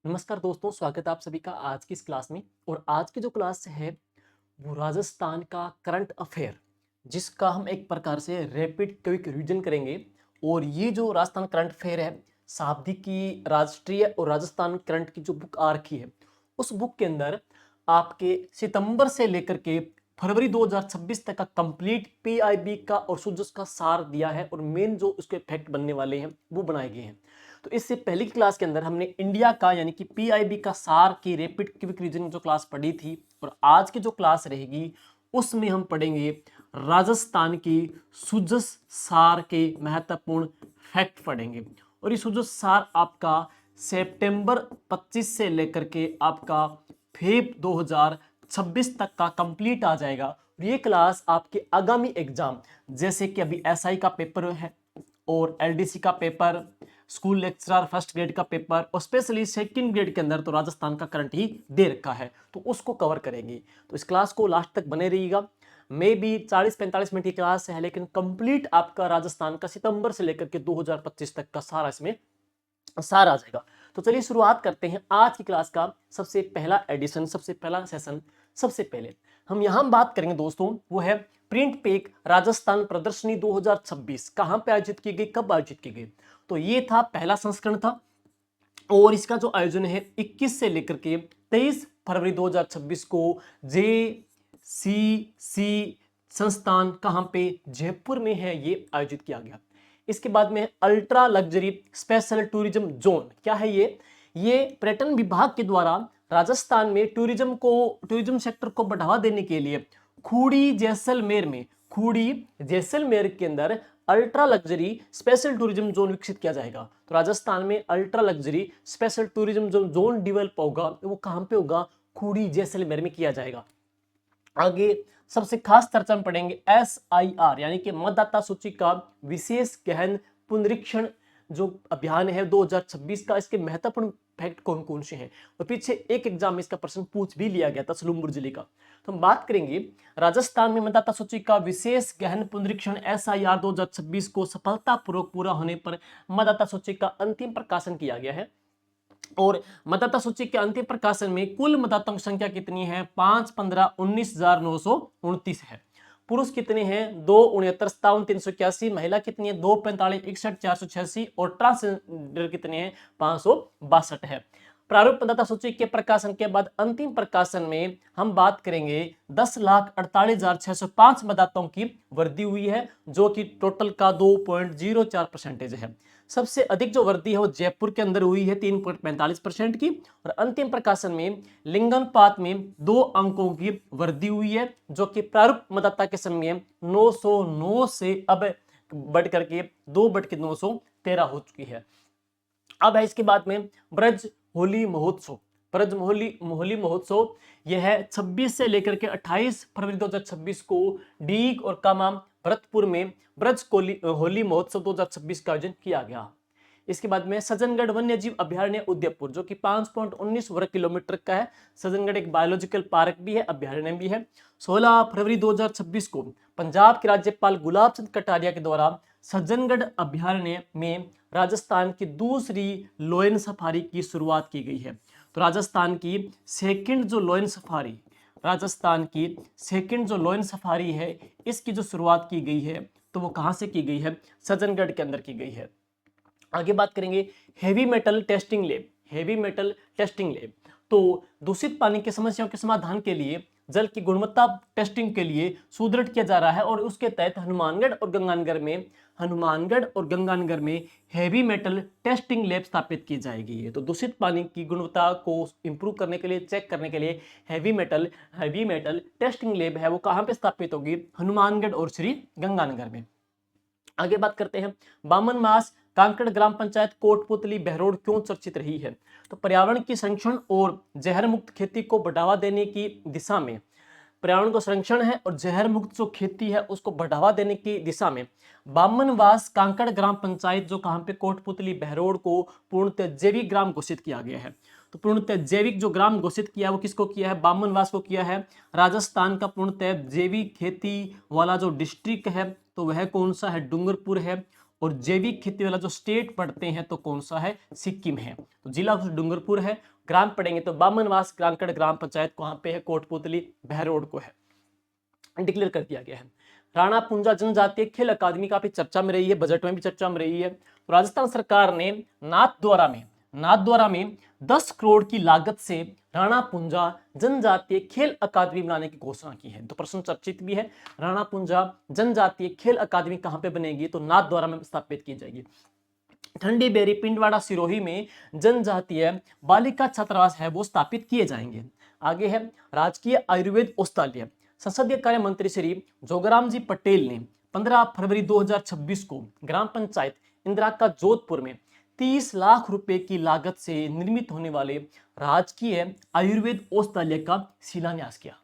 नमस्कार दोस्तों, स्वागत है आप सभी का आज की इस क्लास में। और आज की जो क्लास है वो राजस्थान का करंट अफेयर, जिसका हम एक प्रकार से रैपिड क्विक रिवीजन करेंगे। और ये जो राजस्थान करंट अफेयर है, शाब्दिक की राष्ट्रीय और राजस्थान करंट की जो बुक आ रखी है, उस बुक के अंदर आपके सितंबर से लेकर के फरवरी 2026 तक का कंप्लीट पीआईबी का और सुजस का सार दिया है और मेन जो उसके फैक्ट बनने वाले हैं वो बनाए गए हैं। तो इससे पहले की क्लास के अंदर हमने इंडिया का यानी कि पीआईबी का सार की रैपिड क्विक रीजनिंग जो क्लास पढ़ी थी, और आज की जो क्लास रहेगी उसमें हम पढ़ेंगे राजस्थान की सुजस सार के महत्वपूर्ण फैक्ट पढ़ेंगे। और ये सुजस सार आपका सितंबर 25 से लेकर के आपका फेब 2026 तक का कंप्लीट आ जाएगा। और ये क्लास आपके आगामी एग्जाम जैसे कि अभी एसआई का पेपर है और एलडीसी का paper, school lecturer first grade का पेपर और स्पेशली सेकंड ग्रेड के अंदर तो राजस्थान का करंट ही दे रखा है, तो उसको कवर करेंगे। तो इस क्लास को लास्ट तक बने रहिएगा। मे बी 40-45 मिनट की क्लास है, लेकिन कंप्लीट आपका राजस्थान का सितंबर से लेकर के 2025 तक का सारा इसमें सार आ जाएगा। तो चलिए शुरुआत करते हैं आज की क्लास का सबसे पहला एडिशन, सबसे पहला सेशन। सबसे पहले हम यहां बात करेंगे दोस्तों, वो है प्रिंट पेक राजस्थान प्रदर्शनी 2026 कहां पे आयोजित की गई, कब आयोजित की गई। तो ये था पहला संस्करण था और इसका जो आयोजन है 21 से लेकर के 23 फरवरी 2026 को जे सी सी संस्थान कहां पे, जयपुर में है, ये आयोजित किया गया। इसके बाद में ultra luxury special tourism zone क्या है ये पर्यटन विभाग के द्वारा राजस्थान में टूरिज्म सेक्टर को बढ़ावा देने के लिए खूड़ी जैसलमेर के अंदर ultra luxury special tourism zone विकसित किया जाएगा। तो राजस्थान में ultra luxury special tourism zone develop होगा, वो कहां पे होगा, खूड़ी जैसलमेर में किया जाएगा। आगे सबसे खास चर्चा में पढ़ेंगे SIR यानी कि मतदाता सूची का विशेष गहन पुनरीक्षण जो अभियान है 2026 का, इसके महत्वपूर्ण फैक्ट कौन कौन से हैं। और पीछे एक एग्जाम में इसका प्रश्न पूछ भी लिया गया था सलूमपुर जिले का। तो हम बात करेंगे राजस्थान में मतदाता सूची का विशेष गहन पुनरीक्षण SIR 2026 को सफलतापूर्वक पूरा होने पर मतदाता सूची का अंतिम प्रकाशन किया गया है। और मतदाता सूची के अंतिम प्रकाशन में कुल मतदाताओं की संख्या कितनी है, 5,15,19,929 है। पुरुष कितने हैं, 2,69,57,381। महिला कितनी है, 2,45,61,486। और ट्रांसजेंडर कितने हैं, 562 है। प्रारूप मतदाता सूची के प्रकाशन के बाद अंतिम प्रकाशन में हम बात करेंगे 10,48,605 मतदाताओं की वृद्धि हुई है, जो कि टोटल का 2.04% है। सबसे अधिक जो वृद्धि है वो जयपुर के अंदर हुई है 3.45% की। और अंतिम प्रकाशन में लिंगानुपात में 2 अंकों की वृद्धि हुई है, जो कि प्रारूप मतदाता के समय 909 से अब बढ़ करके 2/913 हो चुकी है। अब है इसके बाद में ब्रज होली महोत्सव। ब्रज होली महोत्सव यह है 26 से लेकर के 28 फरवरी 2026 को डीग और कामाम भरतपुर में ब्रज होली महोत्सव 2026 का आयोजन किया गया। इसके बाद में सज्जनगढ़ वन्य जीव अभ्यारण्य उदयपुर, जो कि 5.19 वर्ग किलोमीटर का है। सज्जनगढ़ एक बायोलॉजिकल पार्क भी है, अभ्यारण्य भी है। 16 फरवरी 2026 को पंजाब के राज्यपाल गुलाब चंद कटारिया के द्वारा सज्जनगढ़ अभ्यारण्य में राजस्थान की दूसरी लोयन सफारी की शुरुआत की गई है। तो राजस्थान की सेकंड जो लोयन सफारी है, इसकी जो शुरुआत की गई है तो वो कहां से की गई है, सज्जनगढ़ के अंदर की गई है। आगे बात करेंगे हेवी मेटल टेस्टिंग लैब। तो दूषित पानी की समस्याओं के समाधान के लिए जल की गुणवत्ता टेस्टिंग के लिए सुदृढ़ किया जा रहा है, और उसके तहत हनुमानगढ़ और गंगानगर में हेवी मेटल टेस्टिंग लैब स्थापित की जाएगी। तो दूषित पानी की गुणवत्ता को इंप्रूव करने के लिए, चेक करने के लिए हेवी मेटल टेस्टिंग लैब है वो कहां पे स्थापित होगी, हनुमानगढ़ और श्री गंगानगर में। आगे बात करते हैं बामन मास कांकड़ ग्राम पंचायत कोटपुतली बहरोड क्यों चर्चित रही है। तो पर्यावरण की संरक्षण और जहर मुक्त खेती को बढ़ावा देने की दिशा में, पर्यावरण को संरक्षण है और जहर मुक्त जो खेती है उसको बढ़ावा देने की दिशा में बामनवास कांकड़ ग्राम पंचायत जो कहां पे कोटपुतली बहरोड को पूर्णतः जैविक ग्राम घोषित किया गया है। तो पूर्णतः जैविक जो ग्राम घोषित किया है वो किसको किया है, बामनवास को किया है। राजस्थान का पूर्णतः जैविक खेती वाला जो डिस्ट्रिक्ट है तो वह कौन सा है, डूंगरपुर है। और जैविक खेती वाला जो स्टेट पढ़ते हैं तो कौन सा है, सिक्किम है। तो जिला डूंगरपुर है। ग्राम पढ़ेंगे तो बामनवास कानकड़ ग्राम पंचायत कहाँ पे है, कोटपुतली बहरोड को है, डिक्लेयर कर दिया गया है। राणा पुंजा जनजातीय खेल अकादमी काफी चर्चा में रही है, बजट में भी चर्चा में रही है। तो राजस्थान सरकार ने नाथद्वारा में 10 करोड़ की लागत से राणा पुंजा जनजातीय खेल अकादमी बनाने की घोषणा की है। तो प्रश्न चर्चित भी है, राणा पुंजा जनजातीय खेल अकादमी कहां पे बनेगी, तो नाथद्वारा में स्थापित की जाएगी। ठंडी बेरी पिंडवाड़ा सिरोही में जनजातीय बालिका छात्रावास है वो स्थापित किए जाएंगे। आगे है राजकीय आयुर्वेद औषधालय। संसदीय कार्य मंत्री श्री जोगराम जी पटेल ने 15 फरवरी 2026 को ग्राम पंचायत इंदिरा का जोधपुर में 30 लाख रुपए की लागत से निर्मित होने वाले राजकीय आयुर्वेद औषधालय का शिलान्यास किया।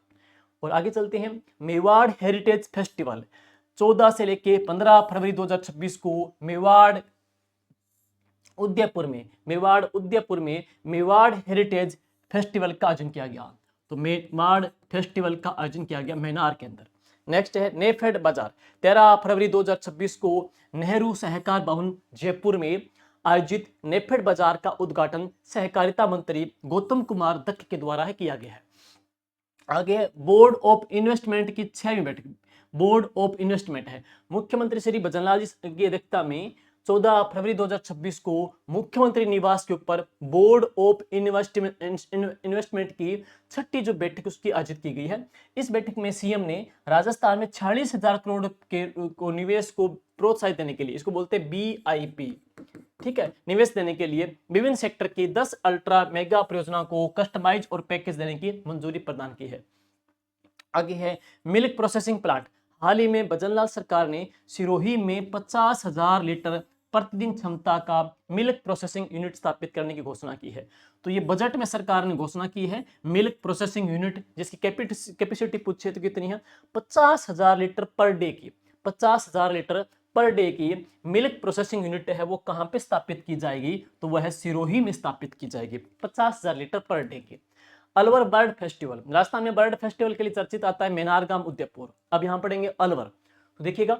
और आगे चलते हैं, मेवाड़ हेरिटेज फेस्टिवल 14 से लेके 15 फरवरी 2026 को मेवाड़ उदयपुर में मेवाड़ हेरिटेज फेस्टिवल का आयोजन किया गया। तो मेवाड़ फेस्टिवल का आयोजन किया गया मैनार के अंदर। नेक्स्ट है नेफेड बाजार 13 फरवरी 2026 को नेहरू सहकार भवन जयपुर में आयोजित नेफेड बाजार का उद्घाटन सहकारिता मंत्री गौतम कुमार दत्त के द्वारा किया गया है। आगे बोर्ड ऑफ इन्वेस्टमेंट की 6वीं बैठक, बोर्ड ऑफ इन्वेस्टमेंट है मुख्यमंत्री श्री भजनलाल जी की अध्यक्षता में 14 फरवरी 2026 को मुख्यमंत्री निवास के ऊपर बोर्ड ऑफ इन्वेस्टमेंट की 6ठी जो बैठक उसकी आयोजित की गई है। इस बैठक में सीएम ने राजस्थान में 46,000 करोड़ के को निवेश को प्रोत्साहित देने के लिए, इसको बोलते हैं BIP, ठीक है, निवेश देने के लिए विभिन्न सेक्टर की 10 अल्ट्रा मेगा परियोजनाओं को कस्टमाइज और पैकेज देने की मंजूरी प्रदान की है। आगे है मिल्क प्रोसेसिंग प्लांट। हाल ही में भजनलाल सरकार ने सिरोही में 50,000 लीटर प्रतिदिन क्षमता का मिल्क प्रोसेसिंग यूनिट स्थापित करने की घोषणा की है। तो ये बजट में सरकार ने घोषणा की है मिल्क प्रोसेसिंग यूनिट, जिसकी कैपेसिटी पूछे तो कितनी है, 50,000 लीटर पर डे की, 50,000 लीटर पर डे की मिल्क प्रोसेसिंग यूनिट है वो कहां पे स्थापित की जाएगी, तो वह सिरोही में स्थापित की जाएगी, 50,000 लीटर पर डे की। अलवर बर्ड फेस्टिवल, राजस्थान में बर्ड फेस्टिवल के लिए चर्चित आता है मेनारगाम उदयपुर। अब यहां पढ़ेंगे अलवर। तो देखिएगा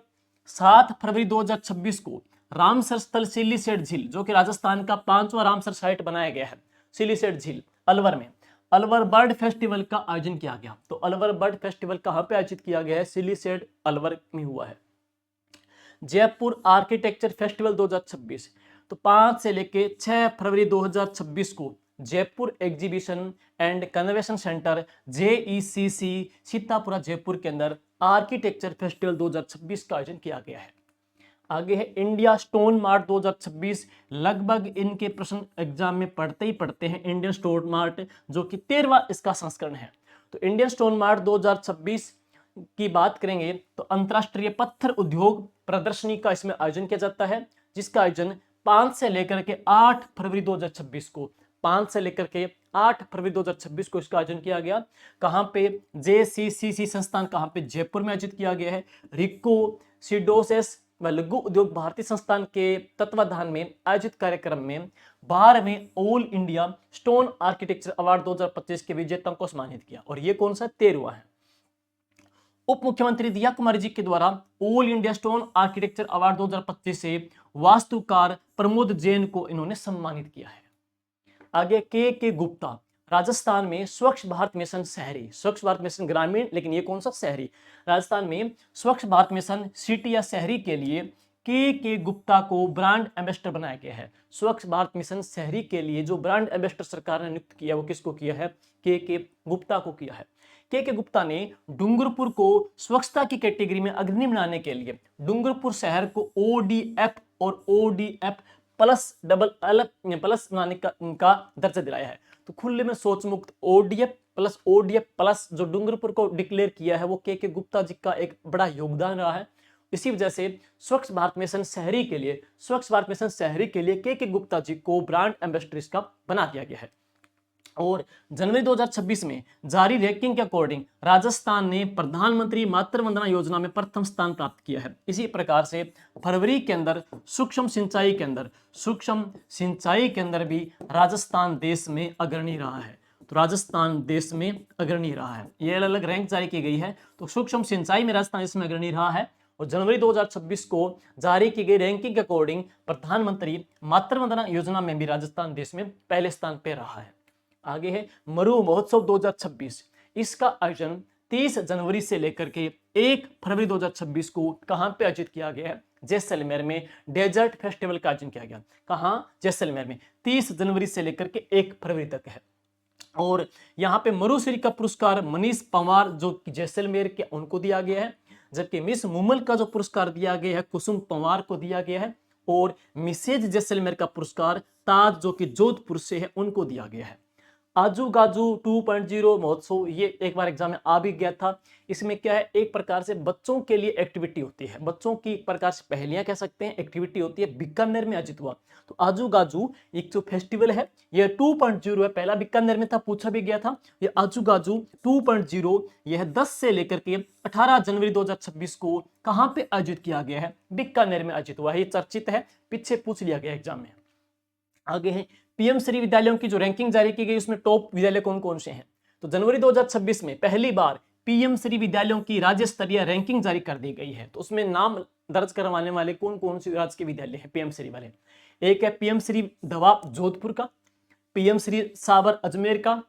7 फरवरी 2026 को रामसर स्थल सिलीसेट झील, जो कि राजस्थान का 5वां रामसर साइट बनाया गया है, सिलीसेट झील अलवर में अलवर बर्ड फेस्टिवल का आयोजन किया गया। तो अलवर बर्ड फेस्टिवल कहां पे आयोजित किया गया है, सिलीसेट अलवर में हुआ है। जयपुर आर्किटेक्चर फेस्टिवल 2026, तो 5 से लेके 6 फरवरी 2026 को Jaipur exhibition and convention centre JECC Sitapura Jaipur के अंदर आर्किटेक्चर फेस्टिवल 2026 का आयोजन किया गया है। आगे है इंडिया स्टोन मार्ट 2026, लगभग इनके प्रश्न एग्जाम में पढ़ते ही पढ़ते हैं इंडियन स्टोन मार्ट, जो कि 13वां इसका संस्करण है। तो इंडियन स्टोन मार्ट 2026 की बात करेंगे तो अंतरराष्ट्रीय पत्थर उद्योग प्रदर्शनी का इसमें आयोजन किया जाता है, जिसका आयोजन 5 से लेकर के 8 फरवरी 2026 को 5 से लेकर के 8 फरवरी 2026 को इसका आयोजन किया गया। कहां पे, JCCC संस्थान कहां पे, जयपुर में आयोजित किया गया है। रिको सिडोसेस व लघु उद्योग भारती संस्थान के तत्वाधान में आयोजित कार्यक्रम में 12वें All India stone architecture award 2025 के विजेताओं को सम्मानित किया। और ये कौन सा, 13वां है। उप मुख्यमंत्री दिया कुमारी जी के द्वारा all India stone architecture award 2025 से वास्तुकार प्रमोद जैन को इन्होंने सम्मानित किया है। आगे के गुप्ता, राजस्थान में स्वच्छ भारत मिशन शहरी, स्वच्छ भारत मिशन ग्रामीण, लेकिन ये कौन सा, शहरी। राजस्थान में स्वच्छ भारत मिशन सिटी या शहरी के लिए के गुप्ता को ब्रांड एम्बेसडर बनाया गया है। स्वच्छ भारत मिशन शहरी के लिए जो ब्रांड एम्बेसडर सरकार ने नियुक्त किया वो किसको किया है, के गुप्ता को किया है। के गुप्ता ने डूंगरपुर को स्वच्छता की कैटेगरी में अग्रणी बनाने के लिए डूंगरपुर शहर को ODF और ODF प्लस डबल अलग प्लस बनाने का दर्जा दिलाया है। तो खुले में सोच मुक्त ODF प्लस ODF प्लस जो डूंगरपुर को डिक्लेयर किया है वो के गुप्ता जी का एक बड़ा योगदान रहा है। इसी वजह से स्वच्छ भारत मिशन शहरी के लिए के गुप्ता जी को ब्रांड एम्बेसडर इसका बना दिया गया है। और जनवरी 2026 में जारी रैंकिंग के अकॉर्डिंग राजस्थान ने प्रधानमंत्री मातृ वंदना योजना में प्रथम स्थान प्राप्त किया है। इसी प्रकार से फरवरी के अंदर सूक्ष्म सिंचाई के अंदर भी राजस्थान देश में अग्रणी रहा है। तो राजस्थान देश में अग्रणी रहा है, ये अलग अलग रैंक जारी की गई है। तो सूक्ष्म सिंचाई में राजस्थान देश में अग्रणी रहा है और जनवरी 2026 को जारी की गई रैंकिंग के अकॉर्डिंग प्रधानमंत्री मातृ वंदना योजना में भी राजस्थान देश में पहले स्थान पर रहा है। आगे है मरु महोत्सव 2026। इसका आयोजन 30 जनवरी से लेकर के 1 फरवरी 2026 को कहां पे आयोजित किया गया है? जैसलमेर में डेजर्ट फेस्टिवल का आयोजन किया गया। कहां? जैसलमेर में 30 जनवरी से लेकर के 1 फरवरी तक है। और यहाँ पे मरुश्री का पुरस्कार मनीष पंवार जो जैसलमेर के उनको दिया गया है, जबकि मिस मुमल का जो पुरस्कार दिया गया है कुसुम पंवार को दिया गया है, और मिसेज जैसलमेर का पुरस्कार ताज जो कि जोधपुर से है उनको दिया गया है। आजू गाजू 2.0 महोत्सव, ये एक बार एग्जाम में आ भी गया था। इसमें क्या है, एक प्रकार से बच्चों के लिए एक्टिविटी होती है, बच्चों की एक प्रकार से पहेलियां कह सकते हैं, एक्टिविटी होती है। बीकानेर में आयोजित हुआ। तो आजू गाजू एक जो फेस्टिवल है ये 2.0 है। पहला बीकानेर में था, पूछा भी गया था। ये आजू गाजू 2.0 यह 10 से लेकर के 18 जनवरी 2026 को कहां पे आयोजित किया गया है? बीकानेर में आयोजित हुआ है। ये चर्चित है, पीछे पूछ लिया गया एग्जाम में। आगे है पीएम श्री विद्यालयों की जो रैंकिंग जारी की गई उसमें टॉप विद्यालय कौन कौन से हैं? तो जनवरी 2026 में पहली बार पीएम श्री विद्यालयों की राज्य स्तरीय रैंकिंग जारी कर दी गई है। तो उसमें नाम दर्ज करवाने वाले कौन कौन से राज्य के विद्यालय हैं पीएम श्री वाले? एक है पीएम श्री दवा जोधपुर का, पीएम श्री साबर अजमेर का,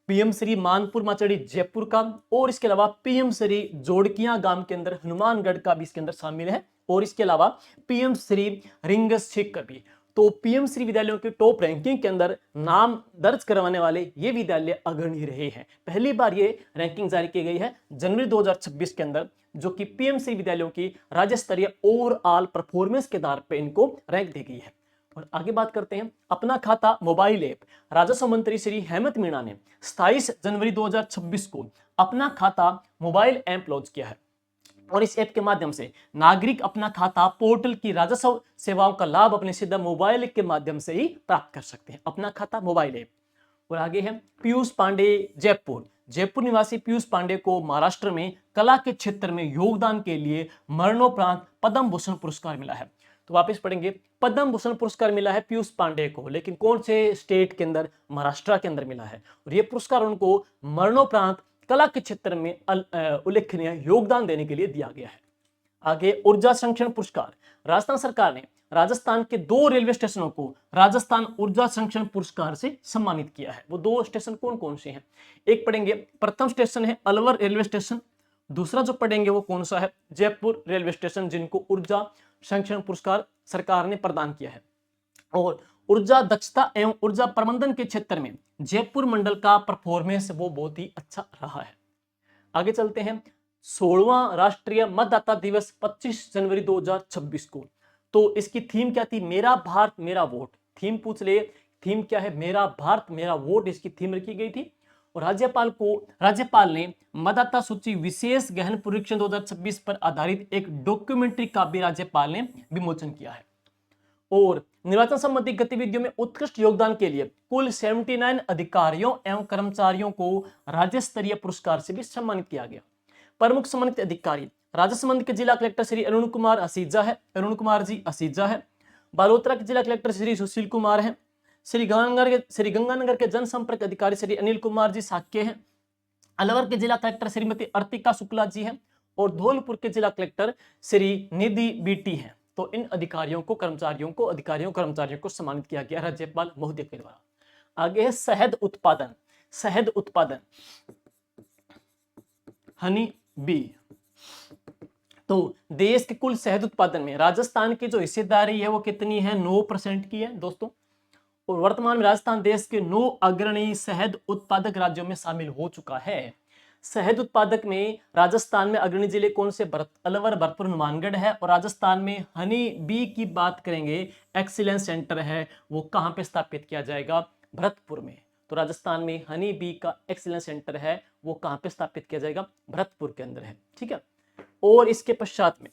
पीएम श्री मानपुर माचड़ी जयपुर का, और इसके अलावा पीएम श्री जोड़कियां गांव के अंदर हनुमानगढ़ का भी इसके अंदर शामिल है, और इसके अलावा पीएम श्री रिंगस छिक का भी। तो पीएम श्री विद्यालयों की टॉप रैंकिंग के अंदर नाम दर्ज करवाने वाले ये विद्यालय अग्रणी रहे हैं। पहली बार ये रैंकिंग जारी की गई है जनवरी 2026 के अंदर, जो कि पीएम श्री विद्यालयों की राज्य स्तरीय ओवरऑल परफॉर्मेंस के आधार पर इनको रैंक दी गई है। और आगे बात करते हैं अपना खाता मोबाइल ऐप। राजस्व मंत्री श्री हेमंत मीणा ने 27 जनवरी 2026 को अपना खाता मोबाइल ऐप लॉन्च किया है, और इस ऐप के माध्यम से नागरिक अपना खाता पोर्टल की राजस्व सेवाओं का लाभ अपने सीधा मोबाइल के माध्यम से ही प्राप्त कर सकते हैं। अपना खाता मोबाइल ऐप। और आगे है पीयूष पांडे जयपुर। जयपुर निवासी पीयूष पांडे को महाराष्ट्र में कला के क्षेत्र में योगदान के लिए मरणोपरांत पद्म भूषण पुरस्कार मिला है। तो वापस पढ़ेंगे, पद्म भूषण पुरस्कार मिला है पीयूष पांडे को, लेकिन कौन से स्टेट के अंदर? महाराष्ट्र के अंदर मिला है। और यह पुरस्कार उनको मरणोपरांत कला के क्षेत्र में उल्लेखनीय योगदान देने के लिए दिया गया है। आगे ऊर्जा संरक्षण पुरस्कार। राजस्थान सरकार ने राजस्थान के 2 रेलवे स्टेशनों को राजस्थान ऊर्जा संरक्षण पुरस्कार से सम्मानित किया है। वो 2 स्टेशन कौन कौन से हैं? एक पढ़ेंगे, प्रथम स्टेशन है अलवर रेलवे स्टेशन, दूसरा जो पढ़ेंगे वो कौन सा है? जयपुर रेलवे स्टेशन, जिनको ऊर्जा संरक्षण पुरस्कार सरकार ने प्रदान किया है। और ऊर्जा दक्षता एवं ऊर्जा प्रबंधन के क्षेत्र में जयपुर मंडल का परफॉर्मेंस वो बहुत ही अच्छा रहा है। आगे चलते हैं 16वां राष्ट्रीय मतदाता दिवस 25 जनवरी 2026 को। तो इसकी थीम क्या थी? मेरा भारत मेरा वोट। थीम पूछ ले, थीम क्या है? मेरा भारत मेरा वोट, इसकी थीम रखी गई थी। और राज्यपाल ने मतदाता सूची विशेष गहन परीक्षण 2026 पर आधारित एक डॉक्यूमेंट्री का भी राज्यपाल ने विमोचन किया है। और निर्वाचन संबंधी गतिविधियों में उत्कृष्ट योगदान के लिए कुल 79 अधिकारियों एवं कर्मचारियों को राज्य स्तरीय पुरस्कार से भी सम्मानित किया गया। प्रमुख सम्मानित अधिकारी राजसमंद के जिला कलेक्टर श्री अरुण कुमार असीजा है, अरुण कुमार जी असीजा है। बालोतरा के जिला कलेक्टर श्री सुशील कुमार है। श्री गंगानगर के जनसंपर्क अधिकारी श्री अनिल कुमार जी साक्य हैं। अलवर के जिला कलेक्टर श्रीमती अर्तिका शुक्ला जी हैं, और धौलपुर के जिला कलेक्टर श्री निधि बीटी हैं। तो इन अधिकारियों कर्मचारियों को सम्मानित किया गया राज्यपाल महोदय के द्वारा। आगे है शहद उत्पादन हनी बी। तो देश के कुल शहद उत्पादन में राजस्थान की जो हिस्सेदारी है वो कितनी है? 9% की है दोस्तों। और वर्तमान में राजस्थान देश के 9 अग्रणी शहद उत्पादक राज्यों में शामिल हो चुका है। शहद उत्पादक में राजस्थान में अग्रणी जिले कौन से? अलवर, भरतपुर, हनुमानगढ़ है। और राजस्थान में हनी बी की बात करेंगे, एक्सीलेंस सेंटर है, वो कहां पे स्थापित किया जाएगा? भरतपुर में। तो राजस्थान में हनी बी का एक्सीलेंस सेंटर है, वो कहां पे स्थापित किया जाएगा? भरतपुर के अंदर है। ठीक है। और इसके पश्चात में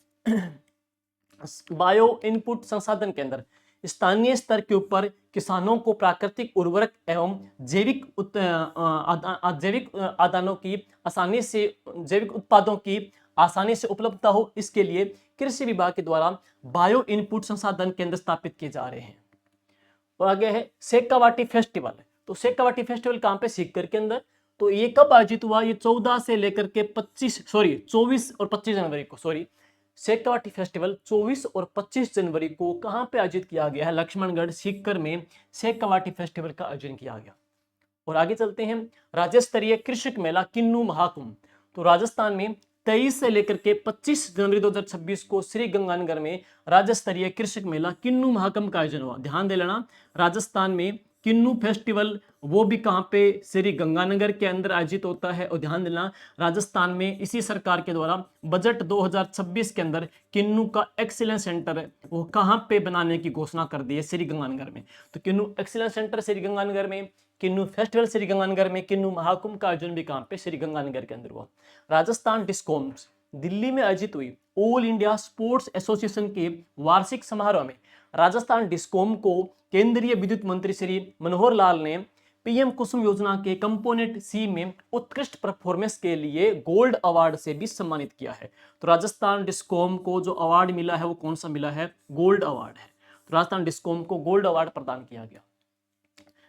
बायो इनपुट संसाधन के अंदर स्थानीय स्तर के ऊपर किसानों को प्राकृतिक उर्वरक एवं जैविक उत्पादों की आसानी से उपलब्धता हो, इसके लिए कृषि विभाग के द्वारा बायो इनपुट संसाधन केंद्र स्थापित किए जा रहे हैं। और आगे है शेखावाटी फेस्टिवल। तो शेखावाटी फेस्टिवल कहां पे? सीकर के अंदर। तो ये कब आयोजित हुआ? ये 24 और 25 जनवरी को शेखावाटी फेस्टिवल 24 और 25 जनवरी को कहां पे आयोजित किया गया है? लक्ष्मणगढ़ सीकर में शेखावाटी फेस्टिवल का आयोजन किया गया। और आगे चलते हैं, राज्य स्तरीय कृषक मेला किन्नू महाकुंभ। तो राजस्थान में 23 से लेकर के 25 जनवरी 2026 को श्री गंगानगर में राज्य स्तरीय कृषक मेला किन्नू महाकुंभ का आयोजन हुआ। ध्यान दे लेना, राजस्थान में किन्नू फेस्टिवल वो भी कहां पे? श्री गंगानगर के अंदर आयोजित होता है। और ध्यान देना, राजस्थान में इसी सरकार के द्वारा बजट 2026 के अंदर किन्नू का एक्सीलेंस सेंटर है वो कहां पे बनाने की घोषणा कर दी है? श्री गंगानगर में। तो किन्नू एक्सीलेंस सेंटर श्री गंगानगर में, किन्नू फेस्टिवल श्री गंगानगर में, किन्नू महाकुंभ का आयोजन भी कहां पे? श्री गंगानगर के अंदर हुआ। राजस्थान डिस्कॉम्स दिल्ली में आयोजित हुई ऑल इंडिया स्पोर्ट्स एसोसिएशन के वार्षिक समारोह में राजस्थान डिस्कॉम को केंद्रीय विद्युत मंत्री श्री मनोहर लाल ने पीएम कुसुम योजना के कंपोनेंट सी में उत्कृष्ट परफॉर्मेंस के लिए गोल्ड अवार्ड से भी सम्मानित किया है। तो राजस्थान डिस्कॉम को जो अवार्ड मिला है वो कौन सा मिला है? गोल्ड अवार्ड है। तो राजस्थान डिस्कॉम को गोल्ड अवार्ड प्रदान किया गया।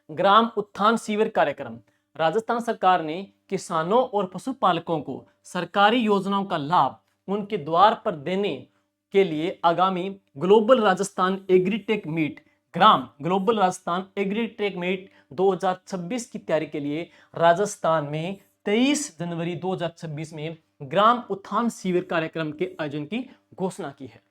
ग्राम उत्थान शिविर कार्यक्रम, राजस्थान सरकार ने किसानों और पशुपालकों को सरकारी योजनाओं का लाभ उनके द्वार पर देने के लिए आगामी global Rajasthan agritech meet global Rajasthan agritech meet 2026 की तैयारी के लिए राजस्थान में 23 जनवरी 2026 में ग्राम उत्थान शिविर कार्यक्रम के आयोजन की घोषणा की है।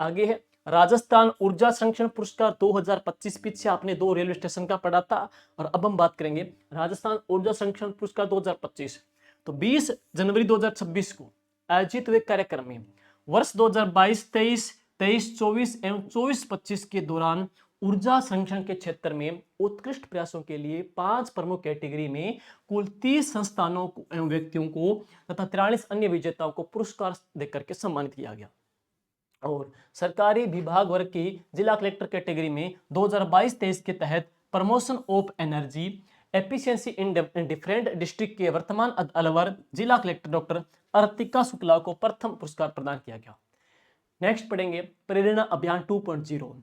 आगे है राजस्थान ऊर्जा संरक्षण पुरस्कार 2025। पीछे आपने 2 रेलवे स्टेशन का पढ़ा था और अब हम बात करेंगे राजस्थान ऊर्जा संरक्षण पुरस्कार 2025। तो 20 जनवरी 2026 को आयोजित हुए कार्यक्रम में वर्ष 2022-23, 23-24 एवं 24-25 के दौरान ऊर्जा संरक्षण के क्षेत्र में उत्कृष्ट प्रयासों के लिए 5 प्रमुख कैटेगरी में कुल 30 संस्थानों एवं व्यक्तियों को तथा 43 अन्य विजेताओं को पुरस्कार देकर के सम्मानित किया गया। और सरकारी विभाग वर्ग की जिला कलेक्टर कैटेगरी में 2022-23 के तहत promotion of energy efficiency in different district के वर्तमान अलवर जिला कलेक्टर डॉक्टर अर्तिका शुक्ला को प्रथम पुरस्कार प्रदान किया गया। नेक्स्ट पढ़ेंगे प्रेरणा अभियान 2.0।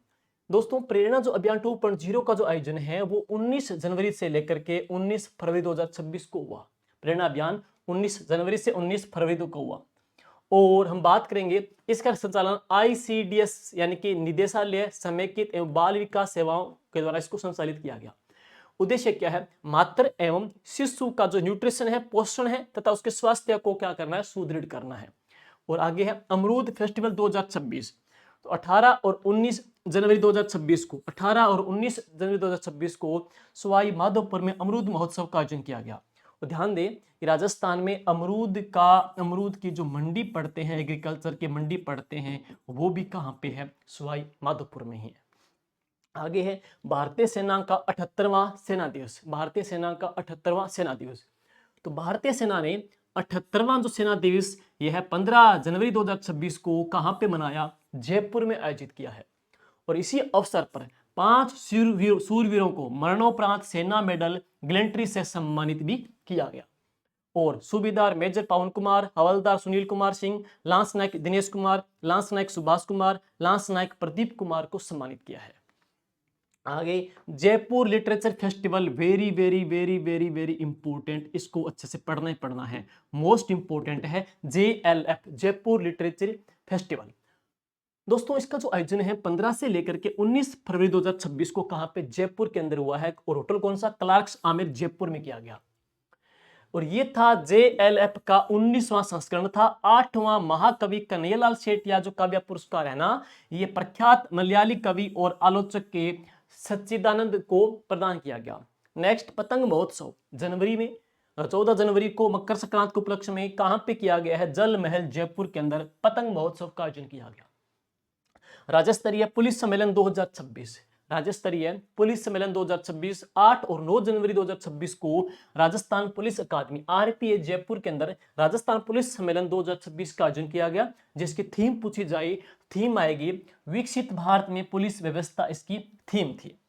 दोस्तों, प्रेरणा जो अभियान 2.0 का जो आयोजन है वो 19 जनवरी से लेकर के 19 फरवरी 2026 को हुआ। प्रेरणा अभियान 19 जनवरी से 19 फरवरी को हुआ। और हम बात करेंगे इसका संचालन ICDS यानी कि निदेशालय समेकित एवं बाल विकास सेवाओं के द्वारा इसको संचालित किया गया। उद्देश्य क्या है? मातृ एवं शिशु का जो न्यूट्रिशन है, पोषण है तथा उसके स्वास्थ्य को क्या करना है? सुदृढ़ करना है। और आगे है अमरूद फेस्टिवल 2026। तो 18 और 19 जनवरी 2026 को 18 और 19 जनवरी 2026 को सवाई माधोपुर में अमरूद महोत्सव का आयोजन किया गया। और ध्यान दें कि राजस्थान में अमरूद की जो मंडी पड़ते हैं, एग्रीकल्चर की मंडी पड़ते हैं, वो भी कहाँ पे है? सवाई माधोपुर में ही है। आगे है भारतीय सेना का 78वां सेना दिवस। भारतीय सेना का 78वां सेना दिवस। तो भारतीय सेना ने 78वां जो सेना दिवस यह है 15 जनवरी 2026 को कहां पे मनाया? जयपुर में आयोजित किया है। और इसी अवसर पर 5 सूरवीरों को मरणोपरांत सेना मेडल गैलेंट्री से सम्मानित भी किया गया। और सूबेदार मेजर पवन कुमार, हवलदार सुनील कुमार सिंह, लांस नायक दिनेश कुमार, लांस नायक सुभाष कुमार, लांस नायक प्रदीप कुमार को सम्मानित किया है। आगे Jaipur literature festival, very very very very very important, इसको अच्छे से पढ़ना ही पढ़ना है, मोस्ट इंपॉर्टेंट है JLF जयपुर लिटरेचर फेस्टिवल। दोस्तों, इसका जो आयोजन है 15 से लेकर के 19 फरवरी 2026 को कहां पे? जयपुर के अंदर हुआ है। और होटल कौन सा? क्लार्क्स आमिर जयपुर में किया गया। और ये था JLF का 19वां संस्करण था। 8वां महाकवि कन्हैयालाल सेठिया जो काव्य पुरस्कार है ना, ये प्रख्यात मलयाली कवि और आलोचक के सच्चिदानंद को प्रदान किया गया। नेक्स्ट पतंग महोत्सव जनवरी में 14 जनवरी को मकर संक्रांति के उपलक्ष्य में कहां पे किया गया है? जल महल जयपुर के अंदर पतंग महोत्सव का आयोजन किया गया। राज्य स्तरीय पुलिस सम्मेलन 2026। राज्य स्तरीय पुलिस सम्मेलन 2026 8 और 9 जनवरी 2026 को राजस्थान पुलिस अकादमी RPA जयपुर के अंदर राजस्थान पुलिस सम्मेलन 2026 का आयोजन किया गया, जिसकी थीम पूछी जाए, थीम आएगी विकसित भारत में पुलिस व्यवस्था, इसकी थीम थी।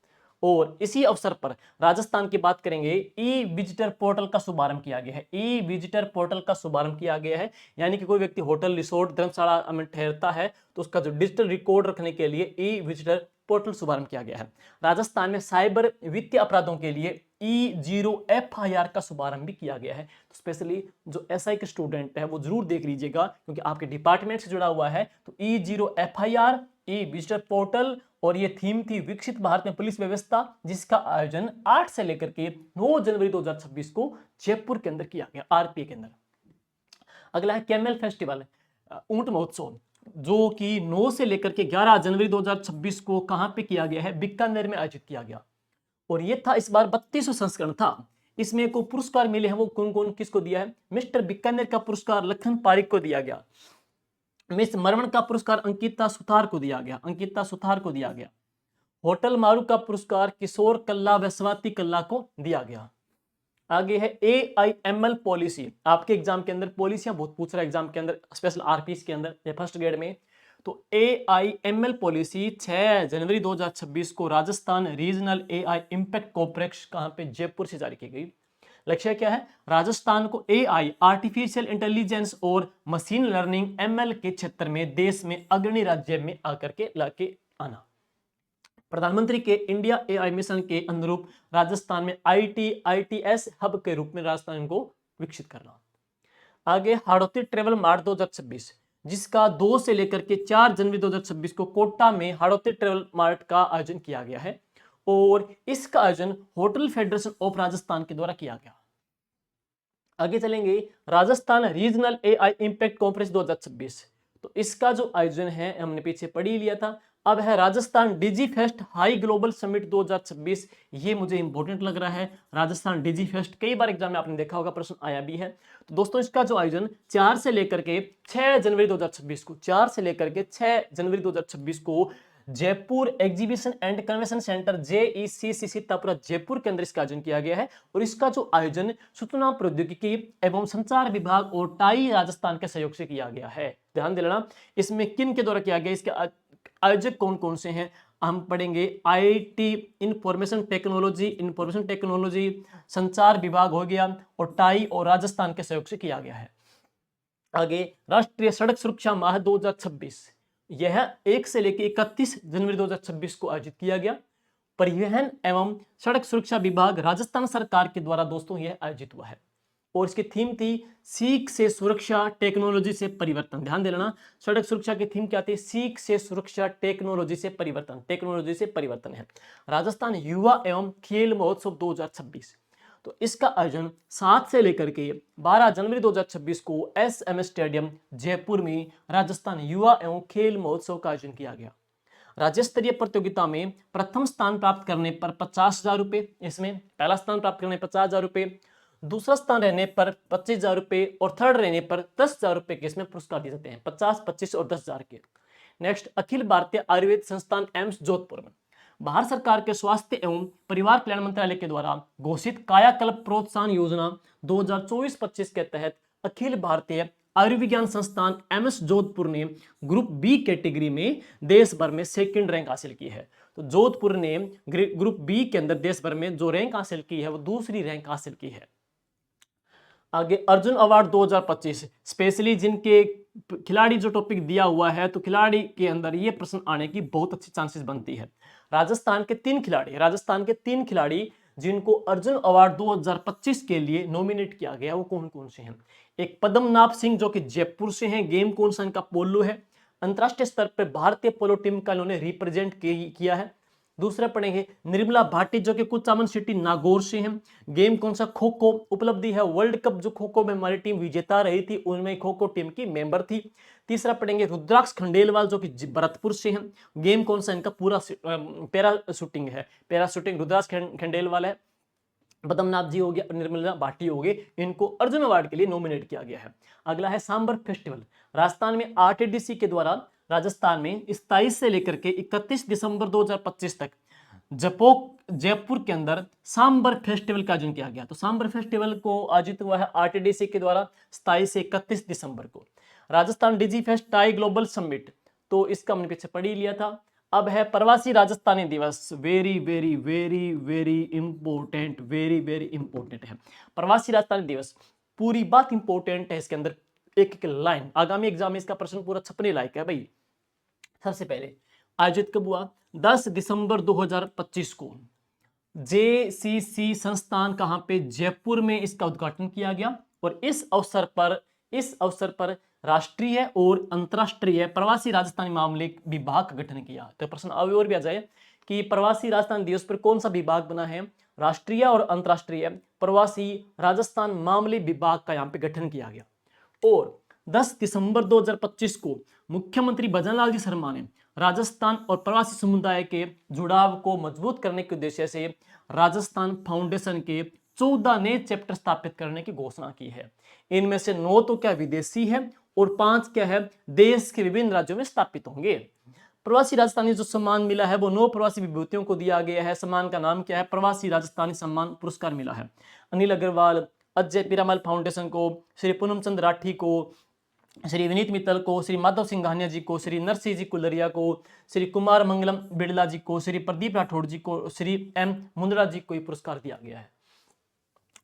और इसी अवसर पर राजस्थान की बात करेंगे, ई विजिटर पोर्टल का शुभारंभ किया गया है। ई विजिटर पोर्टल का शुभारंभ किया गया है, यानी कि कोई व्यक्ति होटल, रिसोर्ट, धर्मशाला में ठहरता है तो उसका जो डिजिटल रिकॉर्ड रखने के लिए ई विजिटर पोर्टल शुभारंभ किया गया है। राजस्थान में साइबर वित्तीय अपराधों के लिए E0FIR का शुभारंभ भी किया गया है। तो स्पेशली जो एसआई के स्टूडेंट है वो जरूर देख लीजिएगा, क्योंकि आपके डिपार्टमेंट से जुड़ा हुआ है। तो E0FIR, ई विजिटर पोर्टल, और ये थीम थी विकसित भारत में पुलिस व्यवस्था, जिसका आयोजन 8 से लेकर के 9 जनवरी 2026 को जयपुर के अंदर किया गया, आरपीए के अंदर। अगला है कैमल फेस्टिवल, ऊंट महोत्सव, जो कि 9 से लेकर के 11 जनवरी 2026 को कहां पे किया गया है, बीकानेर में आयोजित किया गया। और ये था इस बार 32वां संस्करण था। इसमें को पुरस्कार मिले हैं, वो कौन कौन किसको दिया है? मिस्टर बीकानेर का पुरस्कार लखन पारिक को दिया गया। मिस मरवण का पुरस्कार अंकिता सुथार को दिया गया, अंकिता सुथार को दिया गया। होटल मारू का पुरस्कार किशोर कल्ला व स्वाति कल्ला को दिया गया। आगे है AIML पॉलिसी। आपके एग्जाम के अंदर पॉलिसियां बहुत पूछ रहा है, एग्जाम के अंदर स्पेशल आरपीएस के अंदर या फर्स्ट ग्रेड में। तो AIML पॉलिसी 6 जनवरी 2026 को राजस्थान रीजनल AI इम्पैक्ट कॉर्पोरेक्स कहां पे, जयपुर से जारी की गई। लक्ष्य क्या है? राजस्थान को AI आर्टिफिशियल इंटेलिजेंस और मशीन लर्निंग ML के क्षेत्र में देश में अग्रणी राज्य में आकर के लाके आना। प्रधानमंत्री के इंडिया AI मिशन के अनुरूप राजस्थान में ITS हब के रूप में राजस्थान को विकसित करना। आगे हाड़ौती ट्रेवल मार्ट 2026, जिसका 2 से लेकर के 4 जनवरी 2026 को कोटा में हाड़ौती ट्रेवल मार्ट का आयोजन किया गया है, और इसका आयोजन होटल फेडरेशन ऑफ राजस्थान के द्वारा किया गया। आगे चलेंगे, Rajasthan regional AI impact conference 2026। तो इसका जो आयोजन है हमने पीछे पढ़ ही लिया था। अब है राजस्थान डिजी फेस्ट हाई ग्लोबल समिट 2026। ये मुझे इंपॉर्टेंट लग रहा है, राजस्थान डिजी फेस्ट, कई बार एग्जाम में आपने देखा होगा, प्रश्न आया भी है। तो दोस्तों इसका जो आयोजन 4 से लेकर के 6 जनवरी 2026 को, 4 से लेकर के 6 जनवरी 2026 को Jaipur exhibition and convention centre JECC Sitapura Jaipur के अंदर इसका आयोजन किया गया है। और इसका जो आयोजन सूचना प्रौद्योगिकी एवं संचार विभाग और टाई राजस्थान के सहयोग से किया गया है। ध्यान देना, इसमें किन के द्वारा किया गया, इसके आयोजक कौन कौन से हैं हम पढ़ेंगे। IT इंफॉर्मेशन टेक्नोलॉजी संचार विभाग हो गया, और टाई और राजस्थान के सहयोग से किया गया है। आगे राष्ट्रीय सड़क सुरक्षा माह 2026, यह 1 से लेकर 31 जनवरी 2026 को आयोजित किया गया। परिवहन एवं सड़क सुरक्षा विभाग राजस्थान सरकार के द्वारा दोस्तों यह आयोजित हुआ है, और इसकी थीम थी सीख से सुरक्षा टेक्नोलॉजी से परिवर्तन। ध्यान देना, सड़क सुरक्षा की थीम क्या थी? सीख से सुरक्षा टेक्नोलॉजी से परिवर्तन, टेक्नोलॉजी से परिवर्तन है। राजस्थान युवा एवं खेल महोत्सव 2026, तो इसका आयोजन 7 से लेकर के 12 जनवरी 2026 को SM स्टेडियम जयपुर में राजस्थान युवा एवं खेल महोत्सव का आयोजन किया गया। राज्य स्तरीय प्रतियोगिता में प्रथम स्थान प्राप्त करने पर 50,000 रुपए, इसमें पहला स्थान प्राप्त करने पर 50,000 रुपए, दूसरा स्थान रहने पर 25,000 रुपए, और थर्ड रहने पर 10,000 रुपए के इसमें पुरस्कार दिए जाते हैं, 50, 25 और 10,000 के। नेक्स्ट, अखिल भारतीय आयुर्वेद संस्थान एम्स जोधपुर में भारत सरकार के स्वास्थ्य एवं परिवार कल्याण मंत्रालय के द्वारा घोषित कायाकल्प प्रोत्साहन योजना 2024-25 के तहत अखिल भारतीय आयुर्विज्ञान संस्थान एम्स जोधपुर ने ग्रुप बी कैटेगरी में देश भर में सेकंड रैंक हासिल की है। तो जोधपुर ने ग्रुप बी के अंदर देश भर में जो रैंक हासिल की है वो दूसरी रैंक हासिल की है। आगे अर्जुन अवार्ड 2025, स्पेशली जिनके खिलाड़ी जो टॉपिक दिया हुआ है, तो खिलाड़ी के अंदर ये प्रश्न आने की बहुत अच्छी चांसेस बनती है। राजस्थान के 3 खिलाड़ी जिनको अर्जुन अवार्ड 2025 के लिए नॉमिनेट किया गया, वो कौन कौन से हैं? एक पद्मनाभ सिंह जो कि जयपुर से हैं, गेम कौन सा इनका? पोलो है। अंतरराष्ट्रीय स्तर पर भारतीय पोलो टीम का इन्होंने रिप्रेजेंट किया है। दूसरा पढ़ेंगे निर्मला भाटी जो कि कुचामन सिटी नागौर से हैं, गेम कौन सा? खो खो। उपलब्धि है वर्ल्ड कप जो खो खो में हमारी टीम विजेता रही थी, उनमें खो खो टीम की मेंबर थी। तीसरा पढ़ेंगे रुद्राक्ष खंडेलवाल जो कि भरतपुर से हैं, गेम कौन सा इनका? पूरा पैरा शूटिंग है, पैरा शूटिंग रुद्राक्ष खंडेलवाल है। पद्मनाभ जी हो गया, निर्मला भाटी हो गए, इनको अर्जुन अवार्ड के लिए नॉमिनेट किया गया है। अगला है सांबर फेस्टिवल, राजस्थान में RTDC के द्वारा राजस्थान में 27 से लेकर के 31 दिसंबर 2025 तक जयपुर के अंदर सांबर फेस्टिवल का आयोजन किया गया। तो सांबर फेस्टिवल को आयोजित हुआ है RTDC के द्वारा 27 से 31 दिसंबर को। राजस्थान डिजी फेस्ट टाई ग्लोबल समिट, तो इसका हमने पीछे पढ़ ही लिया था। अब है प्रवासी राजस्थानी दिवस, very very very very important, very very important है प्रवासी राजस्थानी दिवस। पूरी बात इंपॉर्टेंट है, इसके अंदर एक एक लाइन आगामी एग्जाम में इसका प्रश्न पूरा छपने लायक है भाई। सबसे पहले आयोजित कब हुआ? 10 दिसंबर 2025 को JCC संस्थान कहां पे, जयपुर में इसका उद्घाटन किया गया। और इस अवसर पर राष्ट्रीय और अंतरराष्ट्रीय प्रवासी राजस्थानी मामले विभाग का गठन किया। तो प्रश्न अभी और भी आ जाए कि प्रवासी राजस्थान दिवस पर कौन सा विभाग बना है, राष्ट्रीय और अंतरराष्ट्रीय प्रवासी राजस्थान मामले विभाग का यहाँ पे गठन किया गया। और 10 दिसंबर 2025 को मुख्यमंत्री भजनलाल जी शर्मा ने राजस्थान और प्रवासी समुदाय के जुड़ाव को मजबूत करने के उद्देश्य से राजस्थान फाउंडेशन के 14 नए चैप्टर स्थापित करने की घोषणा की है। इनमें से 9 तो क्या विदेशी है और 5 क्या है देश के विभिन्न राज्यों में स्थापित होंगे। प्रवासी राजस्थानी जो सम्मान मिला है वो 9 प्रवासी विभूतियों को दिया गया है। सम्मान का नाम क्या है, प्रवासी राजस्थानी सम्मान पुरस्कार मिला है अनिल अग्रवाल, अजय पीरामल फाउंडेशन को, श्री पूनम चंद राठी को, श्री विनीत मित्तल को, श्री माधव सिंघानिया जी को, श्री नरसिंह जी कुलरिया को, श्री कुमार मंगलम बिड़ला जी को, श्री प्रदीप राठौड़ जी को, श्री एम मुंद्रा जी को पुरस्कार दिया गया है।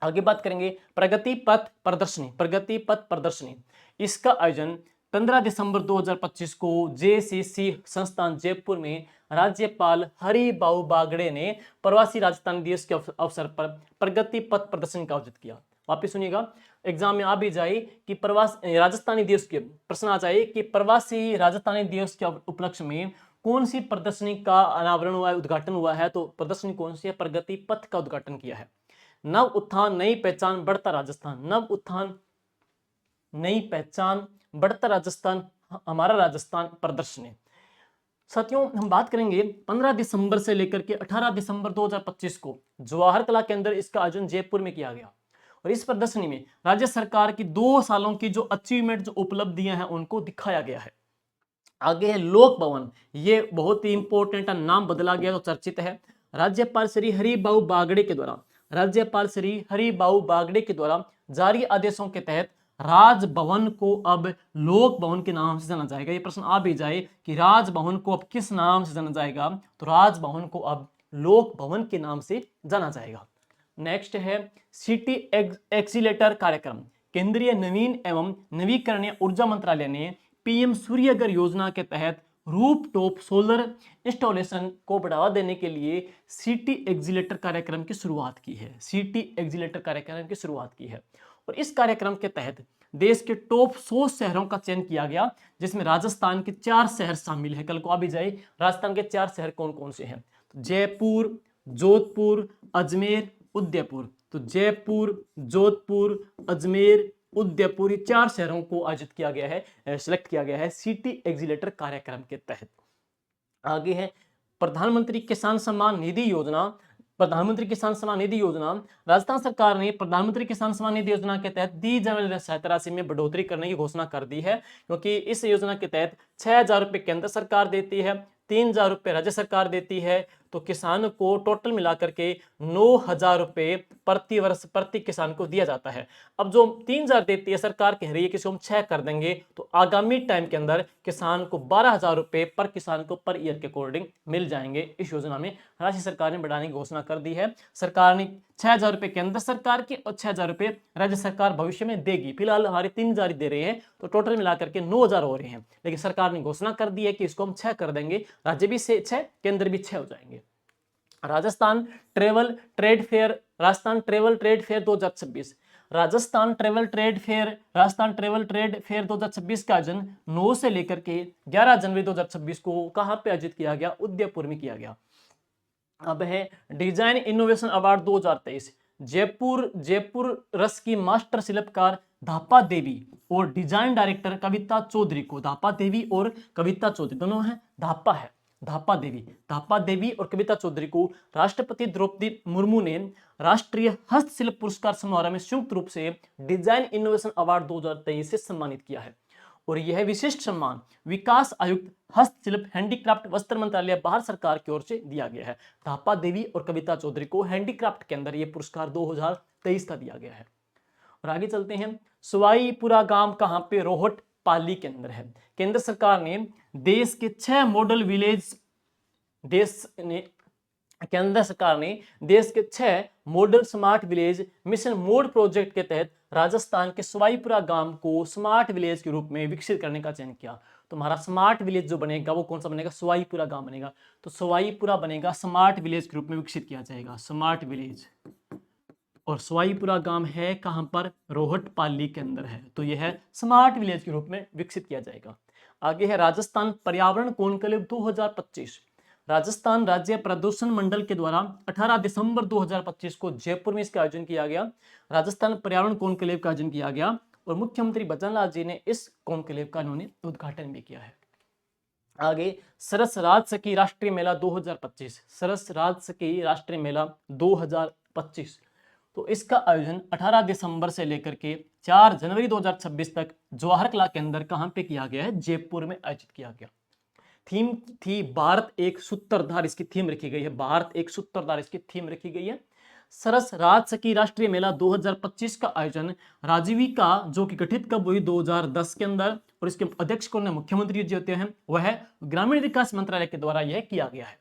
आगे बात करेंगे प्रगति पथ प्रदर्शनी। प्रगति पथ प्रदर्शनी इसका आयोजन 15 दिसंबर 2025 को JCC संस्थान जयपुर में राज्यपाल हरिभाऊ बागड़े ने प्रवासी राजस्थान दिवस के अवसर पर प्रगति पथ प्रदर्शनी का आयोजित किया। वापिस सुनिएगा, एग्जाम में आ भी जाए कि प्रवासी राजस्थानी दिवस के प्रश्न आ जाए कि प्रवासी राजस्थानी दिवस के उपलक्ष्य में कौन सी प्रदर्शनी का अनावरण हुआ है, उद्घाटन हुआ है, तो प्रदर्शनी कौन सी है, प्रगति पथ का उद्घाटन किया है। नव उत्थान नई पहचान बढ़ता राजस्थान, नव उत्थान नई पहचान बढ़ता राजस्थान हमारा राजस्थान प्रदर्शनी। साथियों हम बात करेंगे 15 दिसंबर से लेकर के 18 दिसंबर 2025 को जवाहर कला केंद्र इसका आयोजन जयपुर में किया गया। और इस प्रदर्शनी में राज्य सरकार की 2 सालों की जो अचीवमेंट जो उपलब्धियां हैं उनको दिखाया गया है। आगे है लोक भवन, ये बहुत ही इंपॉर्टेंट नाम बदला गया तो चर्चित है। राज्यपाल श्री हरिभाऊ बागड़े के द्वारा जारी आदेशों के तहत राजभवन को अब लोक भवन के नाम से जाना जाएगा। ये प्रश्न आ भी जाए कि राजभवन को अब किस नाम से जाना जाएगा, तो राजभवन को अब लोक भवन के नाम से जाना जाएगा। नेक्स्ट है सिटी एक्सीलेटर कार्यक्रम। केंद्रीय नवीन एवं नवीकरणीय ऊर्जा मंत्रालय ने PM सूर्यघर योजना के तहत रूफटॉप सोलर इंस्टॉलेशन को बढ़ावा देने के लिए सिटी एक्सीलेटर कार्यक्रम की शुरुआत की है। सिटी एक्सीलेटर कार्यक्रम की शुरुआत की है और इस कार्यक्रम के तहत देश के टॉप 100 शहरों का चयन किया गया, जिसमें राजस्थान के 4 शहर शामिल है। कल को आ भी जाए राजस्थान के 4 शहर कौन कौन से हैं, तो जयपुर, जोधपुर, अजमेर, उदयपुर। तो जयपुर, जोधपुर, अजमेर, उदयपुर, ये 4 शहरों को आयोजित किया गया है, सिलेक्ट किया गया है सिटी एक्सीलेटर कार्यक्रम के तहत। आगे है प्रधानमंत्री किसान सम्मान निधि योजना। प्रधानमंत्री किसान सम्मान निधि योजना, राजस्थान सरकार ने प्रधानमंत्री किसान सम्मान निधि योजना के तहत दी जाने वाली सहायता राशि में बढ़ोतरी करने की घोषणा कर दी है, क्योंकि इस योजना के तहत 6,000 रुपए केंद्र सरकार देती है, 3,000 रुपए राज्य सरकार देती है, तो किसान को टोटल मिलाकर के 9,000 रुपए प्रति वर्ष प्रति किसान को दिया जाता है। अब जो 3,000 देती है सरकार कह रही है कि इसको हम 6 कर देंगे, तो आगामी टाइम के अंदर किसान को 12,000 रुपए पर किसान को पर ईयर के अकॉर्डिंग मिल जाएंगे। इस योजना में राज्य सरकार ने बढ़ाने की घोषणा कर दी है। सरकार ने 6,000 रुपए केंद्र सरकार के और 6,000 रुपए राज्य सरकार भविष्य में देगी। फिलहाल हमारे 3,000 दे रहे हैं, तो टोटल मिलाकर के 9,000 हो रहे हैं, लेकिन सरकार ने घोषणा कर दी है कि इसको हम 6 कर देंगे, राज्य भी 6, केंद्र भी 6 हो जाएंगे। Rajasthan travel trade fair 2026। Rajasthan travel trade fair 2026 का आयोजन 9 से लेकर के 11 जनवरी 2026 को कहां पे आयोजित किया गया, उदयपुर में किया गया। अब है डिजाइन इनोवेशन अवार्ड 2023। जयपुर रस की मास्टर शिल्पकार धापा देवी और डिजाइन डायरेक्टर कविता चौधरी को, धापा देवी और कविता चौधरी दोनों हैं, धापा देवी और कविता चौधरी को राष्ट्रपति द्रौपदी मुर्मू ने राष्ट्रीय हस्तशिल्प पुरस्कार समारोह में संयुक्त रूप से डिजाइन इनोवेशन अवार्ड 2023 से सम्मानित किया है। और यह विशिष्ट सम्मान विकास आयुक्त हस्तशिल्प हैंडीक्राफ्ट वस्त्र मंत्रालय भारत सरकार की ओर से दिया गया है। धापा देवी और कविता चौधरी को हैंडीक्राफ्ट के अंदर यह पुरस्कार 2023 का दिया गया है। और आगे चलते हैं, सवाईपुरा गांव कहां पे, रोहट पाली के अंदर है। केंद्र सरकार ने देश के 6 model village smart village mission mode project के तहत राजस्थान के सवाईपुरा गांव को स्मार्ट विलेज के रूप में विकसित करने का चयन किया। हमारा स्मार्ट विलेज जो बनेगा वो कौन सा बनेगा, सवाईपुरा गांव बनेगा। तो सवाईपुरा बनेगा स्मार्ट विलेज के रूप में विकसित किया जाएगा, स्मार्ट विलेज। और सवाईपुरा गांव है कहां पर, रोहटपाली के अंदर है, तो यह है स्मार्ट विलेज के रूप में विकसित किया जाएगा। आगे है राजस्थान पर्यावरण कॉन्क्लेव 2025। राजस्थान राज्य प्रदूषण मंडल के द्वारा 18 दिसंबर 2025 को जयपुर में इसका आयोजन किया गया। राजस्थान पर्यावरण कॉन्क्लेव का आयोजन किया गया और मुख्यमंत्री भजनलाल जी ने इस कॉन्क्लेव का इन्होंने उद्घाटन भी किया है। आगे सरस राज सखी राष्ट्रीय मेला 2025, सरस राज सखी राष्ट्रीय मेला 2025, तो इसका आयोजन 18 दिसंबर से लेकर के 4 जनवरी 2026 तक जवाहर कला के अंदर कहां पे किया गया है, जयपुर में आयोजित किया गया। थीम थी भारत एक सूत्रधार, इसकी थीम रखी गई है, भारत एक सूत्रधार इसकी थीम रखी गई है। सरस राज सखी राष्ट्रीय मेला 2025 का आयोजन राजीविका जो कि गठित कब हुई, 2010 के अंदर, और इसके अध्यक्ष कौन है, मुख्यमंत्री जी होते हैं, वह ग्रामीण विकास मंत्रालय के द्वारा यह किया गया है।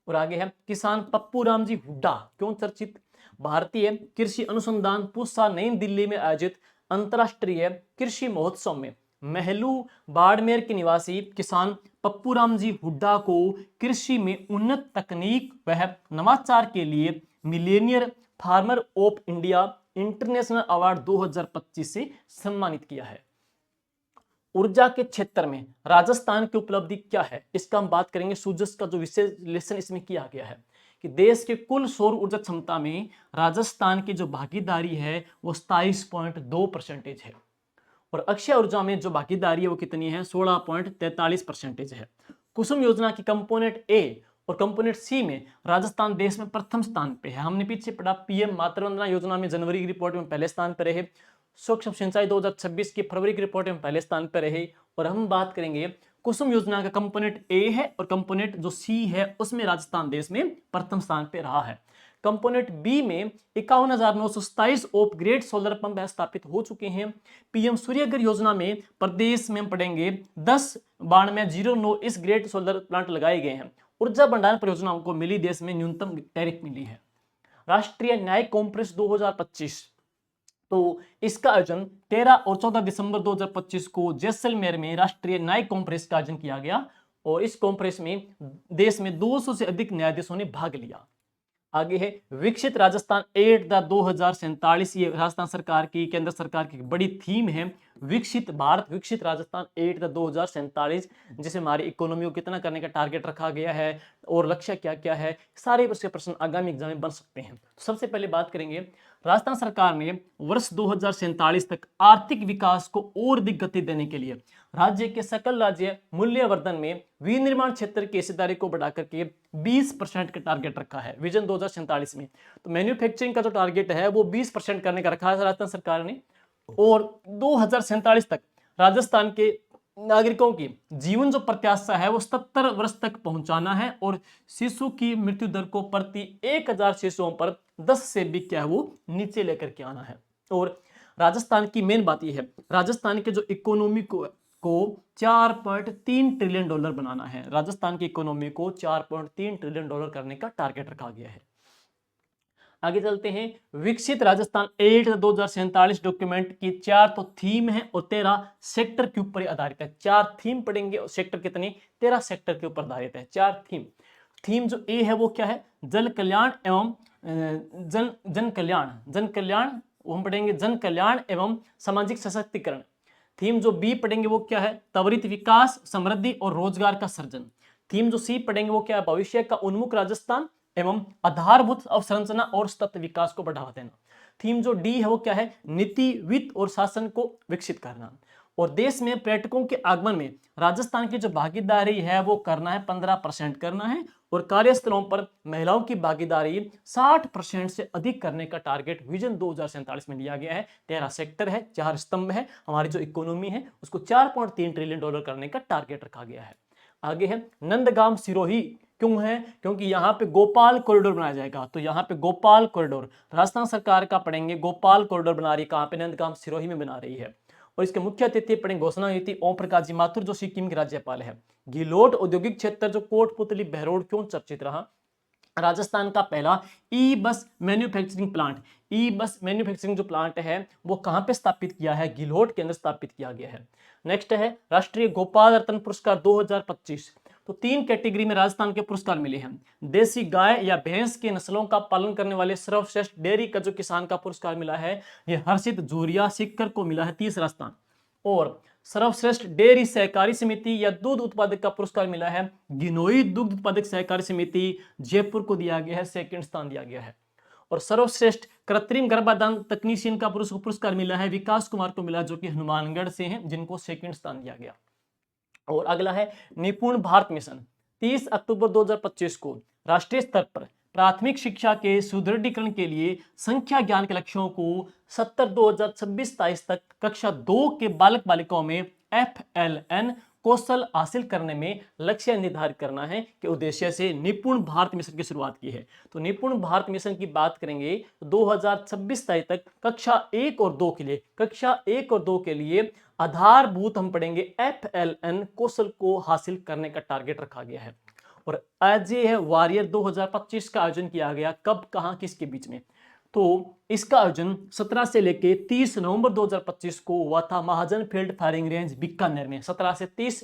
और आगे है किसान पप्पू राम जी हुड्डा, क्यों चर्चित, भारतीय कृषि अनुसंधान पूसा नई दिल्ली में आयोजित अंतरराष्ट्रीय कृषि महोत्सव में महलू बाड़मेर के निवासी किसान पप्पू राम जी हुड्डा को कृषि में उन्नत तकनीक व नवाचार के लिए Millionaire farmer of India international award 2025 से सम्मानित किया है। ऊर्जा के क्षेत्र में राजस्थान की उपलब्धि क्या है, इसका हम बात करेंगे। सूजस का जो विश्लेषण इसमें किया गया है कि देश के कुल सौर ऊर्जा क्षमता में राजस्थान की जो भागीदारी है वो 27.2% है, और अक्षय ऊर्जा में जो भागीदारी है वो कितनी है, 16.43% है। कुसुम योजना की कंपोनेंट ए और कंपोनेंट सी में राजस्थान देश में प्रथम स्थान पे है। हमने पीछे पढ़ा पीएम मातृवंदना योजना में जनवरी की रिपोर्ट में पहले स्थान पर रहे, सूक्ष्म सिंचाई 2026 की फरवरी की रिपोर्ट में पहले स्थान पर रहे। और हम बात करेंगे कुसुम योजना का कंपोनेंट ए है और कंपोनेंट जो सी है उसमें राजस्थान देश में प्रथम स्थान पे रहा है। कंपोनेंट बी में 51,927 ऑफ ग्रेड सोलर पंप स्थापित हो चुके हैं। पीएम सूर्यघर योजना में प्रदेश में हम पढ़ेंगे 10/9209 इस ग्रेड सोलर प्लांट लगाए गए हैं। ऊर्जा भंडारण परियोजनाओं को मिली देश में न्यूनतम टैरिफ मिली है। राष्ट्रीय न्यायिक कॉन्फ्रेंस 2025, तो इसका आयोजन 13 और 14 दिसंबर 2025 को जैसलमेर में राष्ट्रीय न्यायिक कॉन्फ्रेंस का आयोजन किया गया और इस कॉन्फ्रेंस में देश में 200 से अधिक न्यायाधीशों ने भाग लिया। आगे है विकसित राजस्थान 8/2047, ये राजस्थान सरकार की, केंद्र सरकार की बड़ी थीम है, विकसित भारत विकसित राजस्थान 8/2047, जिसे हमारी इकोनॉमी को कितना करने का टारगेट रखा गया है और लक्ष्य क्या क्या है, सारे उसके प्रश्न आगामी एग्जाम में बन सकते हैं। तो सबसे पहले बात करेंगे राजस्थान सरकार ने वर्ष 2047 तक आर्थिक विकास को और अधिक गति देने के लिए राज्य के सकल राज्य मूल्यवर्धन में विनिर्माण क्षेत्र की हिस्सेदारी को बढ़ाकर के 20% का टारगेट रखा है विजन 2047 में। तो मैन्युफैक्चरिंग का जो टारगेट है वो 20% करने का रखा है राजस्थान सरकार ने, और 2047 तक राजस्थान के नागरिकों की जीवन जो प्रत्याशा है वो 77 वर्ष तक पहुंचाना है, और शिशु की मृत्यु दर को प्रति 1000 शिशुओं पर 10 से भी क्या है वो नीचे लेकर के आना है। और राजस्थान की मेन बात यह है, राजस्थान के जो इकोनॉमी को 4.3 ट्रिलियन डॉलर बनाना है। राजस्थान की इकोनॉमी को 4.3 ट्रिलियन डॉलर करने का टारगेट रखा गया है। आगे चलते हैं, विकसित राजस्थान 8/2047 डॉक्यूमेंट की 4 तो थीम है और 13 सेक्टर के ऊपर आधारित है। 4 थीम पढ़ेंगे और सेक्टर कितने, 13 सेक्टर के ऊपर आधारित है। 4 थीम जो ए है वो क्या है, जल कल्याण एवं जन कल्याण वो हम पढ़ेंगे जन कल्याण एवं सामाजिक सशक्तिकरण। थीम जो बी पढ़ेंगे वो क्या है, त्वरित विकास समृद्धि और रोजगार का सृजन। थीम जो सी पढ़ेंगे वो क्या है, भविष्य का उन्मुख राजस्थान एवं आधारभूत अवसंरचना और सतत विकास को बढ़ावा देना। थीम जो डी है वो क्या है, नीति वित्त और शासन को विकसित करना। और देश में पर्यटकों के आगमन में राजस्थान की जो भागीदारी है वो करना है 15% करना है, और कार्यस्थलों पर महिलाओं की भागीदारी 60% से अधिक करने का टारगेट विजन 2047 में लिया गया है। 13 सेक्टर है, 4 स्तंभ है, हमारी जो इकोनॉमी है उसको 4.3 ट्रिलियन डॉलर करने का टारगेट रखा गया है। आगे है नंदगाम सिरोही, क्यों है, क्योंकि यहाँ पे गोपाल कॉरिडोर बनाया जाएगा। तो यहाँ पे गोपाल कॉरिडोर राजस्थान सरकार का पढ़ेंगे, गोपाल कॉरिडोर बना रही है, कहाँ पे, नंदगाम सिरोही में बना रही है। और इसके मुख्य अतिथि पढ़ेंगे घोषणा हुई थी ओम प्रकाश जी माथुर जो सिक्किम के राज्यपाल है। गिलोट औद्योगिक क्षेत्र जो कोटपुतली बहरोड क्यों चर्चित रहा, राजस्थान का पहला ई बस मैन्युफैक्चरिंग प्लांट, ई बस मैन्युफैक्चरिंग जो प्लांट है वो कहाँ पे स्थापित किया है, गिलोट के अंदर स्थापित किया गया है। नेक्स्ट है राष्ट्रीय गोपाल रत्न पुरस्कार 2025। तो 3 कैटेगरी में राजस्थान के पुरस्कार मिले हैं। देसी गाय या भैंस की नस्लों का पालन करने वाले सर्वश्रेष्ठ डेयरी का जो किसान का पुरस्कार मिला है ये हर्षित जूरिया सिक्कर को मिला है, तीसरा स्थान। और सर्वश्रेष्ठ डेयरी सहकारी समिति या दूध उत्पादक का पुरस्कार मिला है गिनोई दुग्ध उत्पादक सहकारी समिति जयपुर को दिया गया है, सेकंड स्थान दिया गया है। और सर्वश्रेष्ठ कृत्रिम गर्भाधान तकनीशियन का पुरस्कार मिला है विकास कुमार को मिला, जो कि हनुमानगढ़ से हैं, जिनको सेकंड स्थान दिया गया। और अगला है निपुण भारत मिशन। 30 अक्टूबर 2025 को राष्ट्रीय स्तर पर प्राथमिक शिक्षा के सुदृढ़ीकरण के लिए संख्या ज्ञान के लक्ष्यों को 2026-27 तक कक्षा 2 के बालक बालिकाओं में FLN कौशल हासिल करने में लक्ष्य निर्धारित करना है के उद्देश्य से निपुण भारत मिशन की शुरुआत की है। तो निपुण भारत मिशन की बात करेंगे 2026-27 तक कक्षा 1 और 2 के लिए, कक्षा 1 और 2 के लिए आधारभूत हम पढ़ेंगे FLN कौशल को हासिल करने का टारगेट रखा गया है। और आज ये है वॉरियर 2025 का आयोजन किया गया, कब कहां किसके बीच में। तो इसका आयोजन 17 से लेके 30 नवंबर 2025 को हुआ था महाजन फील्ड फायरिंग रेंज बीकानेर में। 17 से 30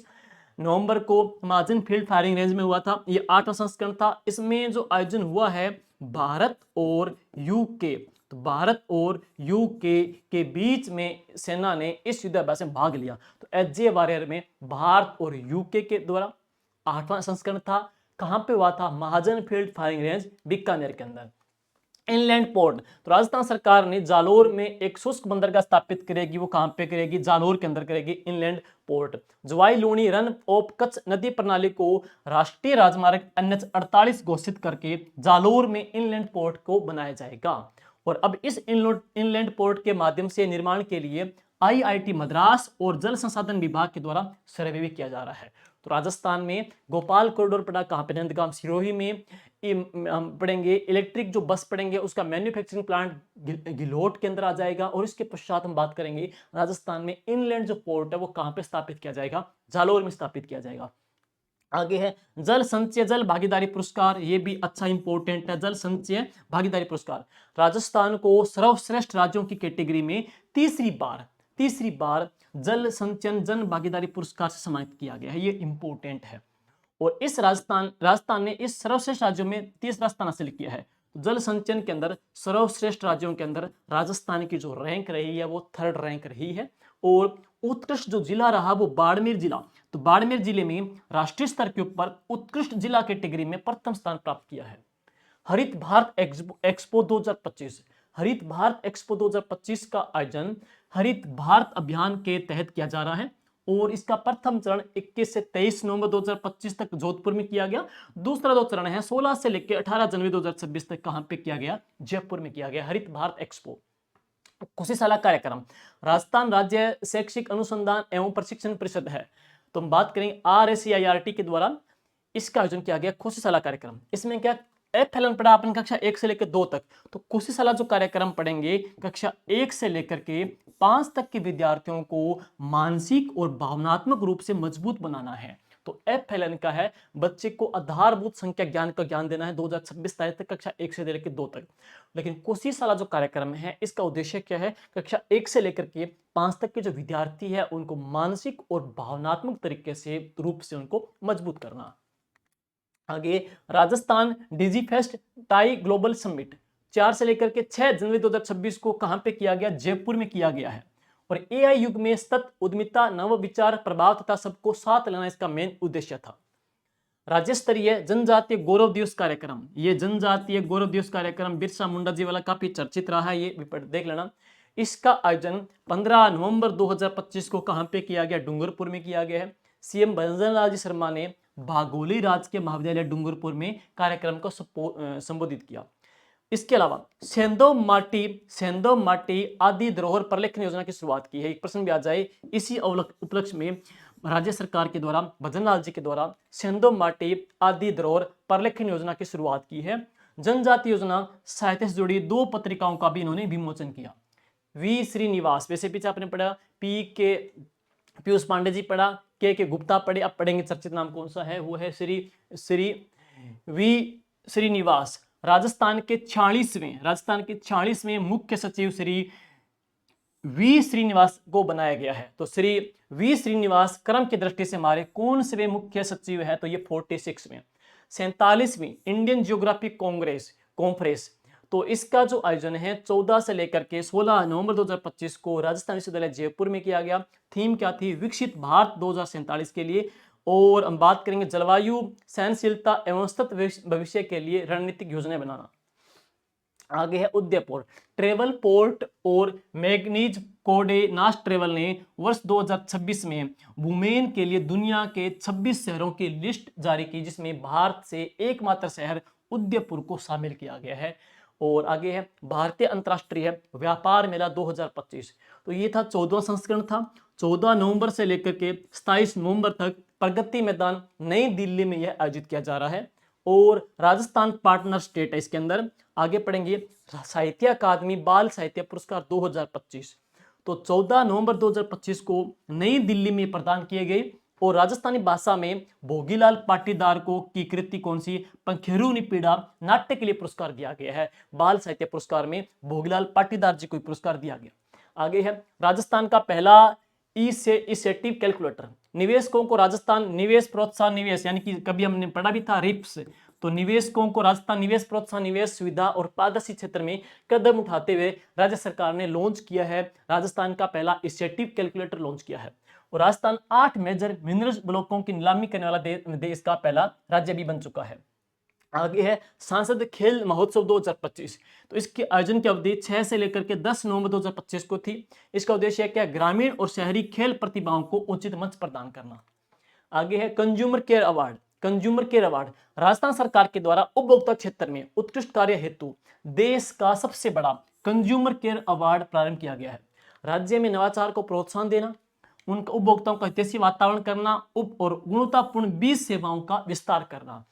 नवंबर को महाजन फील्ड फायरिंग रेंज में हुआ था। ये 8वां संस्करण था। इसमें जो आयोजन हुआ है भारत और यूके, तो भारत और यूके के बीच में सेना ने इस युद्धाभ्यास में भाग लिया। तो एचजे वॉरियर में भारत और यूके के द्वारा 8वां संस्करण था। कहां पे हुआ था, महाजन फील्ड फायरिंग रेंज बीकानेर के अंदर। इनलैंड पोर्ट, तो राजस्थान सरकार ने जालोर में एक शुष्क बंदरगाह स्थापित करेगी, वो कहां पे करेगी, जालोर के अंदर करेगी inland port. Jawai Luni run of Kutch नदी प्रणाली को राष्ट्रीय राजमार्ग NH 48 घोषित करके जालोर में इनलैंड पोर्ट को बनाया जाएगा। और अब इस इनलैंड पोर्ट के माध्यम से निर्माण के लिए IIT मद्रास और जल संसाधन विभाग के द्वारा सर्वे भी किया जा रहा है। तो राजस्थान में गोपाल कॉरिडोर पड़ा कहां पे, नंदगांव सिरोही में। हम पढ़ेंगे इलेक्ट्रिक जो बस पढ़ेंगे उसका मैन्युफैक्चरिंग प्लांट गिलोट के अंदर आ जाएगा। और इसके पश्चात हम बात करेंगे राजस्थान में इनलैंड जो पोर्ट है वो कहां पे स्थापित किया जाएगा, जालोर में स्थापित किया जाएगा। आगे है जल संचय जल भागीदारी पुरस्कार, ये भी अच्छा इंपॉर्टेंट है। जल संचय भागीदारी पुरस्कार राजस्थान को सर्वश्रेष्ठ राज्यों की कैटेगरी में तीसरी बार जल संचयन जन भागीदारी पुरस्कार से सम्मानित किया गया है, ये इंपॉर्टेंट है। और इस राजस्थान ने इस सर्वश्रेष्ठ राज्यों में तीसरा स्थान हासिल किया है। जल संचयन के अंदर सर्वश्रेष्ठ राज्यों के अंदर राजस्थान की जो रैंक रही है वो 3rd रैंक रही है। और उत्कृष्ट जो जिला रहा वो बाड़मेर जिला, तो बाड़मेर जिले में राष्ट्रीय स्तर के ऊपर उत्कृष्ट जिला कैटेगरी में प्रथम स्थान प्राप्त किया है। हरित भारत एक्सपो 2025, हरित भारत एक्सपो 2025 का आयोजन हरित भारत अभियान के तहत किया जा रहा है। और इसका प्रथम चरण 21 से 23 नवंबर 2025 तक जोधपुर में किया गया। दूसरा जो चरण है 16 से लेकर 18 जनवरी 2026 तक कहां पे किया गया, जयपुर में किया गया हरित भारत एक्सपो। कोशिशाला कार्यक्रम, राजस्थान राज्य शैक्षिक अनुसंधान एवं प्रशिक्षण परिषद है, तो हम बात करेंगे RSCIRT के द्वारा इसका आयोजन किया गया कोशिशाला कार्यक्रम। इसमें क्या FLN पढ़ा अपन कक्षा 1 से लेकर 2 तक, तो कोशिशाला जो कार्यक्रम पढ़ेंगे कक्षा 1 से लेकर के 5 तक के विद्यार्थियों को मानसिक और भावनात्मक रूप से मजबूत बनाना है। तो FLN का है बच्चे को आधारभूत संख्या ज्ञान का ज्ञान देना है 2026 तक कक्षा 1 से लेकर 2 तक। लेकिन कोशिशाला जो कार्यक्रम है इसका उद्देश्य क्या है, कक्षा 1 से लेकर के 5 तक के जो विद्यार्थी है उनको मानसिक और भावनात्मक तरीके से रूप से उनको मजबूत करना। आगे Rajasthan Digifest tie global summit 4 से लेकर के 6 जनवरी 2026 को कहां पे किया गया, जयपुर में किया गया है। और AI युग में सतत उद्यमिता नव विचार प्रभाव तथा सबको साथ लेना इसका मेन उद्देश्य था। राज्य स्तरीय जनजातीय गौरव दिवस कार्यक्रम, ये जनजातीय गौरव दिवस कार्यक्रम बिरसा मुंडा जी वाला काफी चर्चित रहा है, ये देख लेना। इसका आयोजन 15 नवंबर 2025 को कहां पे किया गया, डूंगरपुर में किया गया है। CM भजनलाल जी शर्मा ने भागोली राजकीय महाविद्यालय डूंगरपुर में कार्यक्रम को संबोधित किया। इसके अलावा सेंधव माटी आदि धरोहर प्रलेखन योजना की शुरुआत की है। एक प्रश्न भी आ जाए, इसी उपलक्ष्य में राज्य सरकार के द्वारा भजनलाल जी के द्वारा सेंधव माटी आदि धरोहर प्रलेखन योजना की शुरुआत की है। जनजाति योजना साहित्य से जुड़ी 2 पत्रिकाओं का भी इन्होंने विमोचन किया। V श्रीनिवास, वैसे पीछे आपने पढ़ा पीयूष पांडे जी पढ़ा, के गुप्ता पढ़े, अब पढ़ेंगे चर्चित नाम कौन सा है, वो है श्री V श्रीनिवास राजस्थान के 46वें मुख्य सचिव श्री वी श्रीनिवास को बनाया गया है। तो श्री वी श्रीनिवास क्रम की दृष्टि से हमारे कौन से मुख्य सचिव है? तो ये 46वें। 47वीं इंडियन जियोग्राफिक कॉन्फ्रेंस, तो इसका जो आयोजन है 14 से लेकर के 16 नवंबर 2025 को राजस्थान विश्वविद्यालय जयपुर में किया गया। थीम क्या थी? विकसित भारत 2047 के लिए। और हम बात करेंगे जलवायु सहनशीलता एवं सतत भविष्य के लिए रणनीतिक योजनाएं बनाना। आगे है उदयपुर ट्रेवल पोर्ट और मैग्नीज कोडेनास ट्रेवल ने वर्ष 2026 में वुमेन के लिए दुनिया के 26 शहरों की लिस्ट जारी की, जिसमें भारत से एकमात्र शहर उदयपुर को शामिल किया गया है। और आगे है भारतीय अंतर्राष्ट्रीय व्यापार मेला 2025। तो ये था 14वां संस्करण था। 14 नवंबर से लेकर के 27 नवंबर तक प्रगति मैदान नई दिल्ली में यह आयोजित किया जा रहा है। और राजस्थान पार्टनर स्टेट है इसके अंदर। आगे पढ़ेंगे साहित्य अकादमी बाल साहित्य पुरस्कार 2025। तो 14 नवंबर 2025 को नई दिल्ली में प्रदान किए गए। और राजस्थानी भाषा में भोगीलाल पाटीदार को की कृति कौन सी? पंखेरु निपीड़ा नाट्य के लिए पुरस्कार दिया गया है। बाल साहित्य पुरस्कार में भोगीलाल पाटीदार जी को पुरस्कार दिया गया। आगे है राजस्थान का पहला इनिशिएटिव कैलकुलेटर। निवेशकों को राजस्थान निवेश प्रोत्साहन निवेश, यानी कि कभी हमने पढ़ा भी था रिप्स, तो निवेशकों को राजस्थान निवेश प्रोत्साहन निवेश सुविधा और पारदर्शी क्षेत्र में कदम उठाते हुए राज्य सरकार ने लॉन्च किया है। राजस्थान का पहला इनिशिएटिव कैलकुलेटर लॉन्च किया है। और राजस्थान 8 मेजर मिनरल्स ब्लॉकों की नीलामी करने वाला देश का पहला राज्य भी बन चुका है। आगे है सांसद खेल महोत्सव 2025। तो इसके आयोजन की अवधि 6 से लेकर के 10 नवंबर 2025 को थी। इसका उद्देश्य क्या? ग्रामीण और शहरी खेल प्रतिभाओं को उचित मंच प्रदान करना। आगे है कंज्यूमर केयर अवार्ड। राजस्थान सरकार के द्वारा उपभोक्ता क्षेत्र में उत्कृष्ट कार्य हेतु देश का सबसे बड़ा कंज्यूमर केयर अवार्ड प्रारंभ किया गया है। राज्य में नवाचार को प्रोत्साहन देना, उनका उपभोक्ताओं का हितैषी वातावरण करना, और गुणवत्तापूर्ण बीज सेवाओं का विस्तार करना।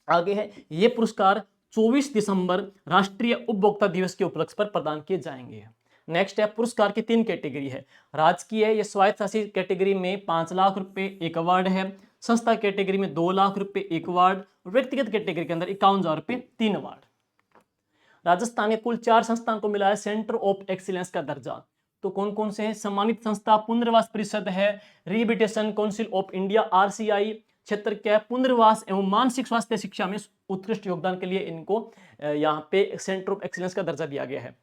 आगे है ये पुरस्कार 24 दिसंबर राष्ट्रीय उपभोक्ता दिवस के उपलक्ष्य पर प्रदान किए जाएंगे। नेक्स्ट है पुरस्कार की 3 कैटेगरी है। राजकीय या स्वायत्त शासित कैटेगरी में 5 लाख रुपए एक अवार्ड है। संस्था कैटेगरी में 2 लाख रुपए एक अवार्ड। व्यक्तिगत कैटेगरी के अंदर 51,000 रुपए 3 अवार्ड। राजस्थान के कुल 4 संस्थान को मिला है सेंटर ऑफ एक्सीलेंस का दर्जा। तो कौन कौन से हैं? सम्मानित संस्था पुनर्वास परिषद है, rehabilitation council of India RCI। क्षेत्र क्या है? पुनर्वास एवं मानसिक स्वास्थ्य शिक्षा में उत्कृष्ट योगदान के लिए इनको यहाँ पे सेंटर ऑफ एक्सीलेंस का दर्जा दिया गया है।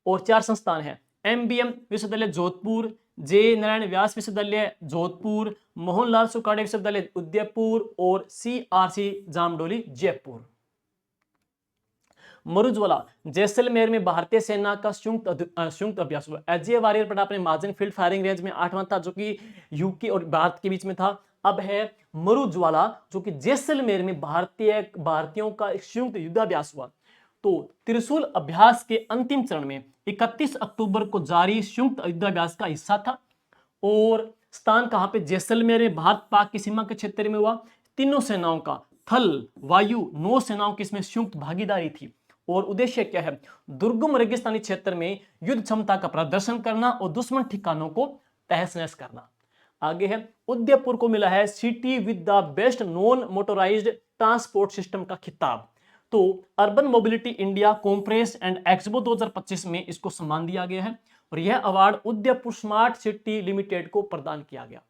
और 4 संस्थान है MBM विश्वविद्यालय जोधपुर, जे नारायण व्यास विश्वविद्यालय जोधपुर, मोहनलाल सुखाड़े विश्वविद्यालय उदयपुर और CRC जामडोली जयपुर। मरुज्वाला जैसलमेर में भारतीय सेना का संयुक्त अभ्यास हुआ। अजय वारियर पढ़ा अपने महाजन फील्ड फायरिंग रेंज में 8वां था, जो कि यूके और भारत के बीच में था। अब है मरुज्वाला, जो कि जैसलमेर में भारतीयों का एक संयुक्त युद्धाभ्यास हुआ। तो त्रिशूल अभ्यास के अंतिम चरण में 31 अक्टूबर को जारी संयुक्त युद्धाभ्यास का हिस्सा था। और स्थान कहां पे? जैसलमेर में भारत पाक की सीमा के क्षेत्र में हुआ। तीनों सेनाओं का थल वायु नौ सेनाओं की इसमें संयुक्त भागीदारी थी। और उद्देश्य क्या है? दुर्गम रेगिस्तानी क्षेत्र में युद्ध क्षमता का प्रदर्शन करना और दुश्मन ठिकानों को तहस नहस करना। आगे है उदयपुर को मिला है city with the best non motorised transport system का खिताब। तो urban mobility India conference and expo 2025 में इसको सम्मान दिया गया है। और यह award Udaipur smart city limited को प्रदान किया गया।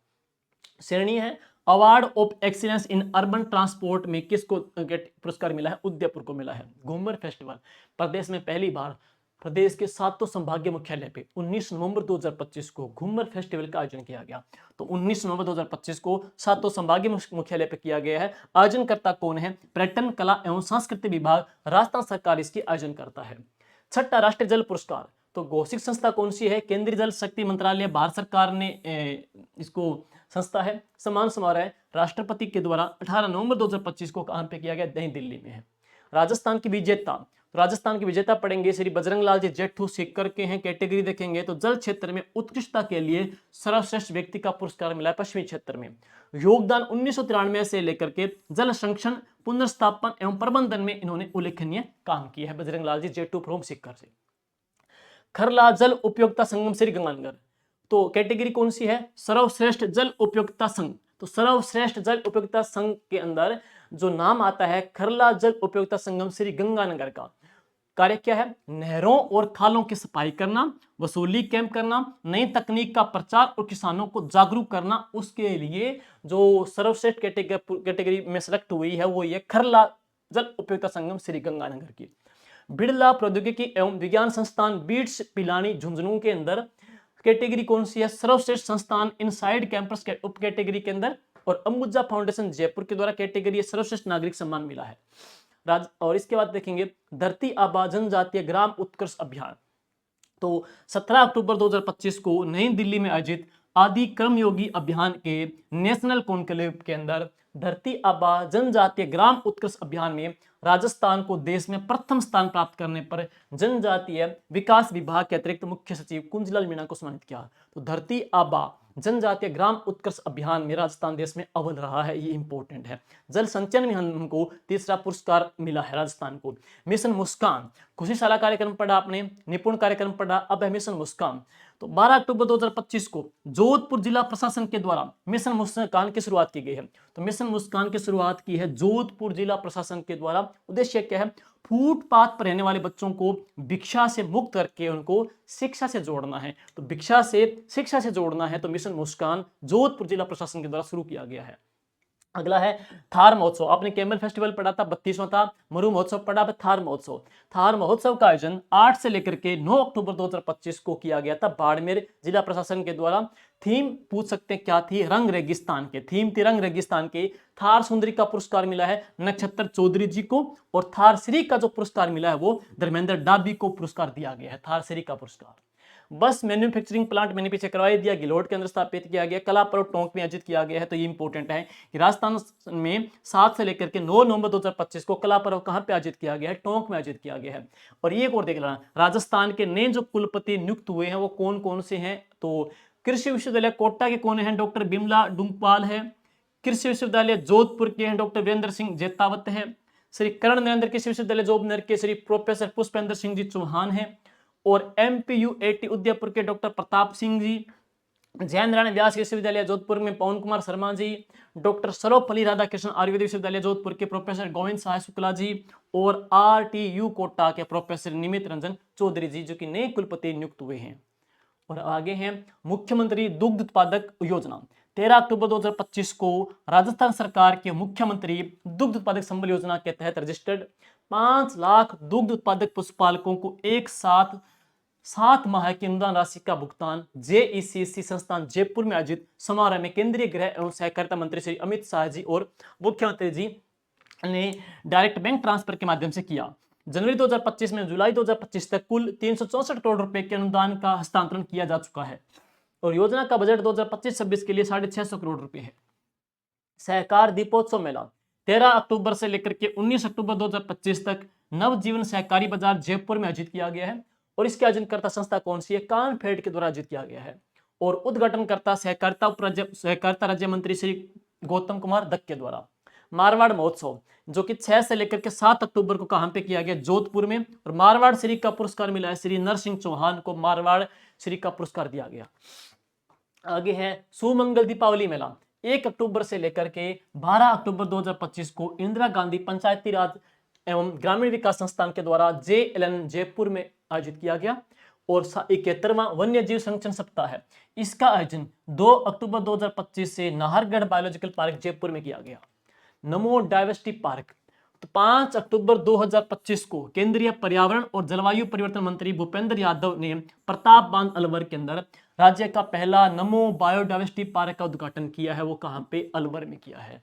श्रेणी है award of excellence in urban transport में किसको पुरस्कार मिला है? उदयपुर को मिला है। घूमर फेस्टिवल प्रदेश में पहली बार प्रदेश के 7 संभागीय मुख्यालय पे 19 नवंबर 2025 को घूमर फेस्टिवल का आयोजन किया गया। तो 19 नवंबर 2025 को 7 संभागीय मुख्यालय पे किया गया है। आयोजनकर्ता कौन है? पर्यटन कला एवं संस्कृति विभाग राजस्थान सरकार इसकी आयोजन करता है। 6ठा राष्ट्रीय जल पुरस्कार, तो घोषित संस्था कौन सी है? केंद्रीय जल शक्ति मंत्रालय, भारत सरकार ने इसको संस्था है। सम्मान समारोह राष्ट्रपति के द्वारा 18 नवंबर 2025 को कहां पे किया गया? नई दिल्ली में है। राजस्थान की विजेता पढ़ेंगे श्री बजरंग लाल जी जेठू सीकर के हैं। कैटेगरी देखेंगे तो जल क्षेत्र में उत्कृष्टता के लिए सर्वश्रेष्ठ व्यक्ति का पुरस्कार मिला है पश्चिमी क्षेत्र में। योगदान 1993 से लेकर के जल संरक्षण पुनर्स्थापन एवं प्रबंधन में इन्होंने उल्लेखनीय काम किया है। बजरंग लाल जी जेठू फ्रॉम सीकर से। खरला जल उपयोगिता संगम श्री गंगानगर, तो कैटेगरी कौन सी है? सर्वश्रेष्ठ जल उपयोगिता संघ। तो सर्वश्रेष्ठ जल उपयोगिता संघ के अंदर जो नाम आता है खरला जल उपयोगिता संगम श्री गंगानगर का। कार्य क्या है? नहरों और खालों की सफाई करना, वसूली कैंप करना, नई तकनीक का प्रचार और किसानों को जागरूक करना। उसके लिए जो सर्वश्रेष्ठ कैटेगरी में सेलेक्ट हुई है वो ये खरला जल उपयोगिता संगम श्री गंगानगर की। बिड़ला प्रौद्योगिकी एवं विज्ञान संस्थान बीट्स पिलानी झुंझुनू के अंदर कैटेगरी कौन सी है? सर्वश्रेष्ठ संस्थान इनसाइड कैंपस के उप कैटेगरी के अंदर। और अंबुजा फाउंडेशन जयपुर के द्वारा कैटेगरी सर्वश्रेष्ठ नागरिक सम्मान मिला है। और इसके बाद देखेंगे धरती आबा जनजातीय ग्राम उत्कर्ष अभियान। तो 17 अक्टूबर 2025 को नई दिल्ली में आयोजित आदि कर्मयोगी अभियान के नेशनल कॉन्क्लेव के अंदर धरती आबा जनजातीय ग्राम उत्कर्ष अभियान में राजस्थान को देश में प्रथम स्थान प्राप्त करने पर जनजातीय विकास विभाग के अतिरिक्त मुख्य सचिव कुंजलाल मीणा को सम्मानित किया। तो धरती आबा जनजातीय ग्राम उत्कर्ष अभियान में राजस्थान देश में अव्वल रहा है, ये इंपॉर्टेंट है। जल संचयन में हमको तीसरा पुरस्कार मिला है राजस्थान को। मिशन मुस्कान, खुशीशाला कार्यक्रम पढ़ा आपने, निपुण कार्यक्रम पढ़ा, अब है मिशन मुस्कान। तो 12 अक्टूबर 2025 को जोधपुर जिला प्रशासन के द्वारा मिशन मुस्कान की शुरुआत की गई है। तो मिशन मुस्कान की शुरुआत की है जोधपुर जिला प्रशासन के द्वारा। उद्देश्य क्या है? फुटपाथ पर रहने वाले बच्चों को भिक्षा से मुक्त करके उनको शिक्षा से जोड़ना है। तो भिक्षा से शिक्षा से जोड़ना है, तो मिशन मुस्कान जोधपुर जिला प्रशासन के द्वारा शुरू किया गया है। अगला है थार महोत्सव। आपने कैमल फेस्टिवल पढ़ा था, 32वां था। मरु महोत्सव पढ़ा, थार महोत्सव। थार महोत्सव का आयोजन 8 से लेकर के 9 अक्टूबर 2025 को किया गया था बाड़मेर जिला प्रशासन के द्वारा। थीम पूछ सकते हैं क्या थी? रंग रेगिस्तान के। थीम थी रंग रेगिस्तान के। थार सुंदरी का पुरस्कार मिला है नक्षत्र चौधरी जी को, और थार श्री का जो पुरस्कार मिला है वो धर्मेंद्र डाबी को पुरस्कार दिया गया है, थार श्री का पुरस्कार। बस मैन्युफैक्चरिंग प्लांट मैंने पीछे करवाई दिया, गिलोट के अंदर स्थापित किया गया, कला पर्व टोंक में आयोजित किया गया है। तो ये इंपॉर्टेंट है कि राजस्थान में 7 से लेकर के 9 नवंबर 2025 को कला पर्व कहां पे आयोजित किया गया है? टोंक में आयोजित किया गया है। और ये और देख लेना, राजस्थान के नए जो कुलपति नियुक्त हुए हैं वो कौन कौन से हैं? तो कृषि विश्वविद्यालय कोटा के कौन है? डॉक्टर बिमला डुंगपाल है। कृषि विश्वविद्यालय जोधपुर के हैं डॉक्टर वीरेंद्र सिंह जेतावत है। श्री कर्ण नरेंद्र कृषि विश्वविद्यालय जोबनेर के श्री प्रोफेसर पुष्पेंद्र सिंह जी चौहान है। और MPUAT उदयपुर के डॉक्टर प्रताप सिंह जी। जैन नारायण व्यास विश्वविद्यालय जोधपुर में पवन कुमार शर्मा जी। डॉक्टर सर्वपल्ली राधाकृष्ण आयुर्वेद विश्वविद्यालय जोधपुर के प्रोफेसर गोविंद साय शुक्ला जी। और RTU कोटा के प्रोफेसर निमित रंजन चौधरी जी, जो कि नए कुलपति नियुक्त हुए हैं। और आगे हैं मुख्यमंत्री दुग्ध उत्पादक योजना। 13 अक्टूबर 2025 को राजस्थान सरकार के मुख्यमंत्री दुग्ध उत्पादक संबल योजना के तहत रजिस्टर्ड 5 लाख दुग्ध उत्पादक पशुपालकों को एक साथ 7 माह की अनुदान राशि का भुगतान JECC संस्थान जयपुर में आयोजित समारोह में केंद्रीय गृह एवं सहकारिता मंत्री श्री अमित शाह जी और मुख्यमंत्री जी ने डायरेक्ट बैंक ट्रांसफर के माध्यम से किया। जनवरी 2025 में जुलाई 2025 तक कुल 364 करोड़ रुपए के अनुदान का हस्तांतरण किया जा चुका है। और योजना का बजट 2025-26 के लिए 650 करोड़ रुपए है। सहकार दीपोत्सव मेला 13 अक्टूबर से लेकर के 19 अक्टूबर 2025 तक नवजीवन सहकारी बाजार जयपुर में आयोजित किया गया है। और इसके आयोजनकर्ता संस्था कौन सी है? कानफेड के द्वारा आयोजित किया गया है। और उद्घाटनकर्ता सहकारिता राज्य मंत्री श्री गौतम कुमार दत्त के द्वारा। मारवाड़ महोत्सव जो कि 6 से लेकर के 7 अक्टूबर को कहां पे किया गया? जोधपुर में। और मारवाड़ श्री का पुरस्कार मिला है श्री नरसिंह चौहान को, मारवाड़ श्री का पुरस्कार दिया गया। आगे है सुमंगल दीपावली मेला 1 अक्टूबर से लेकर के 12 अक्टूबर 2025 को इंदिरा गांधी पंचायती राज एवं ग्रामीण विकास संस्थान के द्वारा JLN जयपुर में आयोजित किया गया। और 71वां वन्य जीव संरक्षण सप्ताह है, इसका आयोजन 2 अक्टूबर 2025 से नाहरगढ़ बायोलॉजिकल पार्क जयपुर में किया गया। नमो डायवर्सिटी पार्क तो 5 अक्टूबर 2025 को केंद्रीय पर्यावरण और जलवायु परिवर्तन मंत्री भूपेंद्र यादव ने प्रताप बांध अलवर के अंदर राज्य का पहला नमो बायोडायवर्सिटी पार्क का उद्घाटन किया है। वो कहां पे? अलवर में किया है।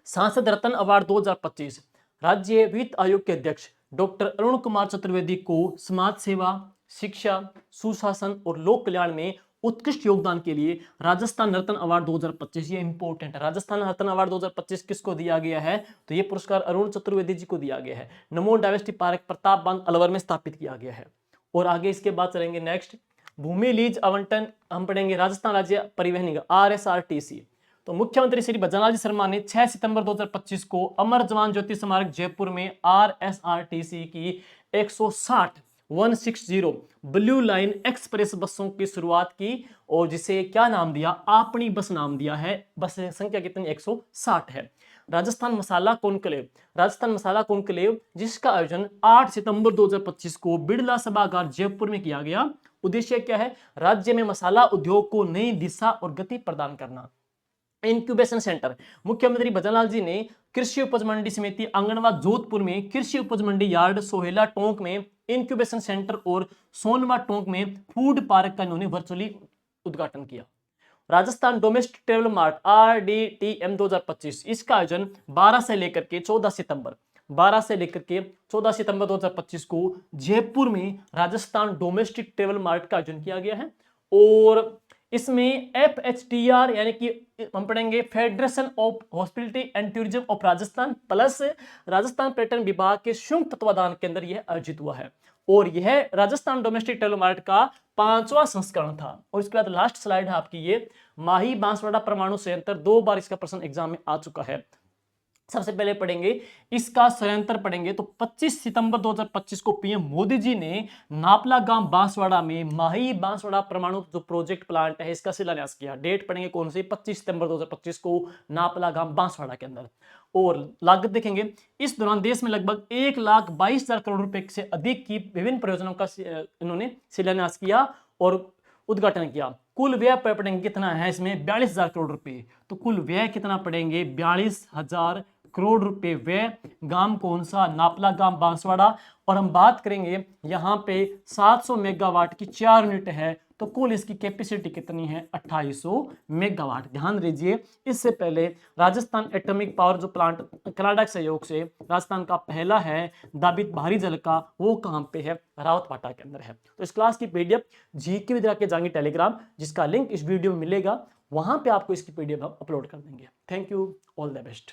सांसद रत्न अवार्ड 2025 राज्य वित्त आयोग के अध्यक्ष डॉक्टर अरुण कुमार चतुर्वेदी को समाज सेवा, शिक्षा, सुशासन और लोक कल्याण में उत्कृष्ट योगदान के लिए राजस्थान रत्न अवार्ड 2025, ये इंपॉर्टेंट है। राजस्थान रत्न अवार्ड 2025 किसको दिया गया है? तो ये पुरस्कार अरुण चतुर्वेदी जी को दिया गया है। नमो डायवर्सिटी पार्क प्रताप बांध अलवर में स्थापित किया गया है। और आगे इसके बाद चलेंगे नेक्स्ट भूमि लीज आवंटन, हम पढ़ेंगे राजस्थान राज्य परिवहन निगम RSRTC। तो मुख्यमंत्री श्री भजनलाल जी शर्मा ने 6 सितंबर 2025 को अमर जवान ज्योति स्मारक जयपुर में RSRTC की 160 1960 ब्लू लाइन एक्सप्रेस बसों की शुरुआत की और जिसे क्या नाम दिया, आपनी बस नाम दिया है। बस संख्या कितनी, 160 है। राजस्थान मसाला कॉन्क्लेव, राजस्थान मसाला कॉन्क्लेव जिसका आयोजन 8 सितंबर 2025 को बिड़ला सभागार जयपुर में किया गया। उद्देश्य क्या है, राज्य में मसाला उद्योग को नई दिशा और गति प्रदान करना। इंक्यूबेशन सेंटर, मुख्यमंत्री भजनलाल जी ने कृषि उपज मंडी समिति आंगनवा जोधपुर में, कृषि उपज मंडी यार्ड सोहेला टोंक में इंक्यूबेशन सेंटर और सोनवा टोंक में फूड पार्क का इन्होंने वर्चुअली उद्घाटन किया। Rajasthan domestic travel mart RDTM 2025, इसका आयोजन 12 से लेकर के 14 सितंबर 2025 को जयपुर में राजस्थान डोमेस्टिक ट्रेवल मार्ट का आयोजन किया गया है। और इसमें FHTR यानी कि हम पढ़ेंगे federation of hospitality and tourism of Rajasthan plus Rajasthan पर्यटन विभाग के संयुक्त तत्वाधान के अंदर यह आयोजित हुआ है। और यह राजस्थान डोमेस्टिक ट्रेवल मार्ट का 5वां संस्करण था। और इसके बाद लास्ट स्लाइड है आपकी, ये माही बांसवाड़ा परमाणु संयंत्र, 2 बार इसका प्रश्न एग्जाम में आ चुका है। सबसे पहले पढ़ेंगे इसका संयंत्र पढ़ेंगे तो 25 सितंबर 2025 को पीएम मोदी जी ने नापला गांव बांसवाड़ा में माही बांसवाड़ा परमाणु जो प्रोजेक्ट प्लांट है इसका शिलान्यास किया। डेट पढ़ेंगे कौन सी, 25 सितंबर 2025 को नापला गांव बांसवाड़ा के अंदर। और लागत देखेंगे, इस दौरान देश में लगभग 1,22,000 करोड़ रुपए से अधिक की विभिन्न परियोजनाओं का इन्होंने शिलान्यास किया और उद्घाटन किया। कुल व्यय पढ़ेंगे कितना है इसमें, 42,000 करोड़ रुपए। तो कुल व्यय कितना पढ़ेंगे, 42,000 करोड़ रुपए व्यय। गांव कौन सा, नापला गांव बांसवाड़ा। और हम बात करेंगे यहाँ पे 700 मेगावाट की 4 यूनिट है, तो कुल इसकी कैपेसिटी कितनी है, 2800 मेगावाट। ध्यान दीजिए, इससे पहले राजस्थान एटॉमिक पावर जो प्लांट कनाडा के सहयोग से राजस्थान का पहला है दाबित भारी जल का, वो कहाँ पे है, रावतपाटा के अंदर है। तो इस क्लास की PDF जीके विद्या के जाएंगे टेलीग्राम, जिसका लिंक इस वीडियो में मिलेगा, वहां पे आपको इसकी PDF हम अपलोड कर देंगे। Thank you, all the best.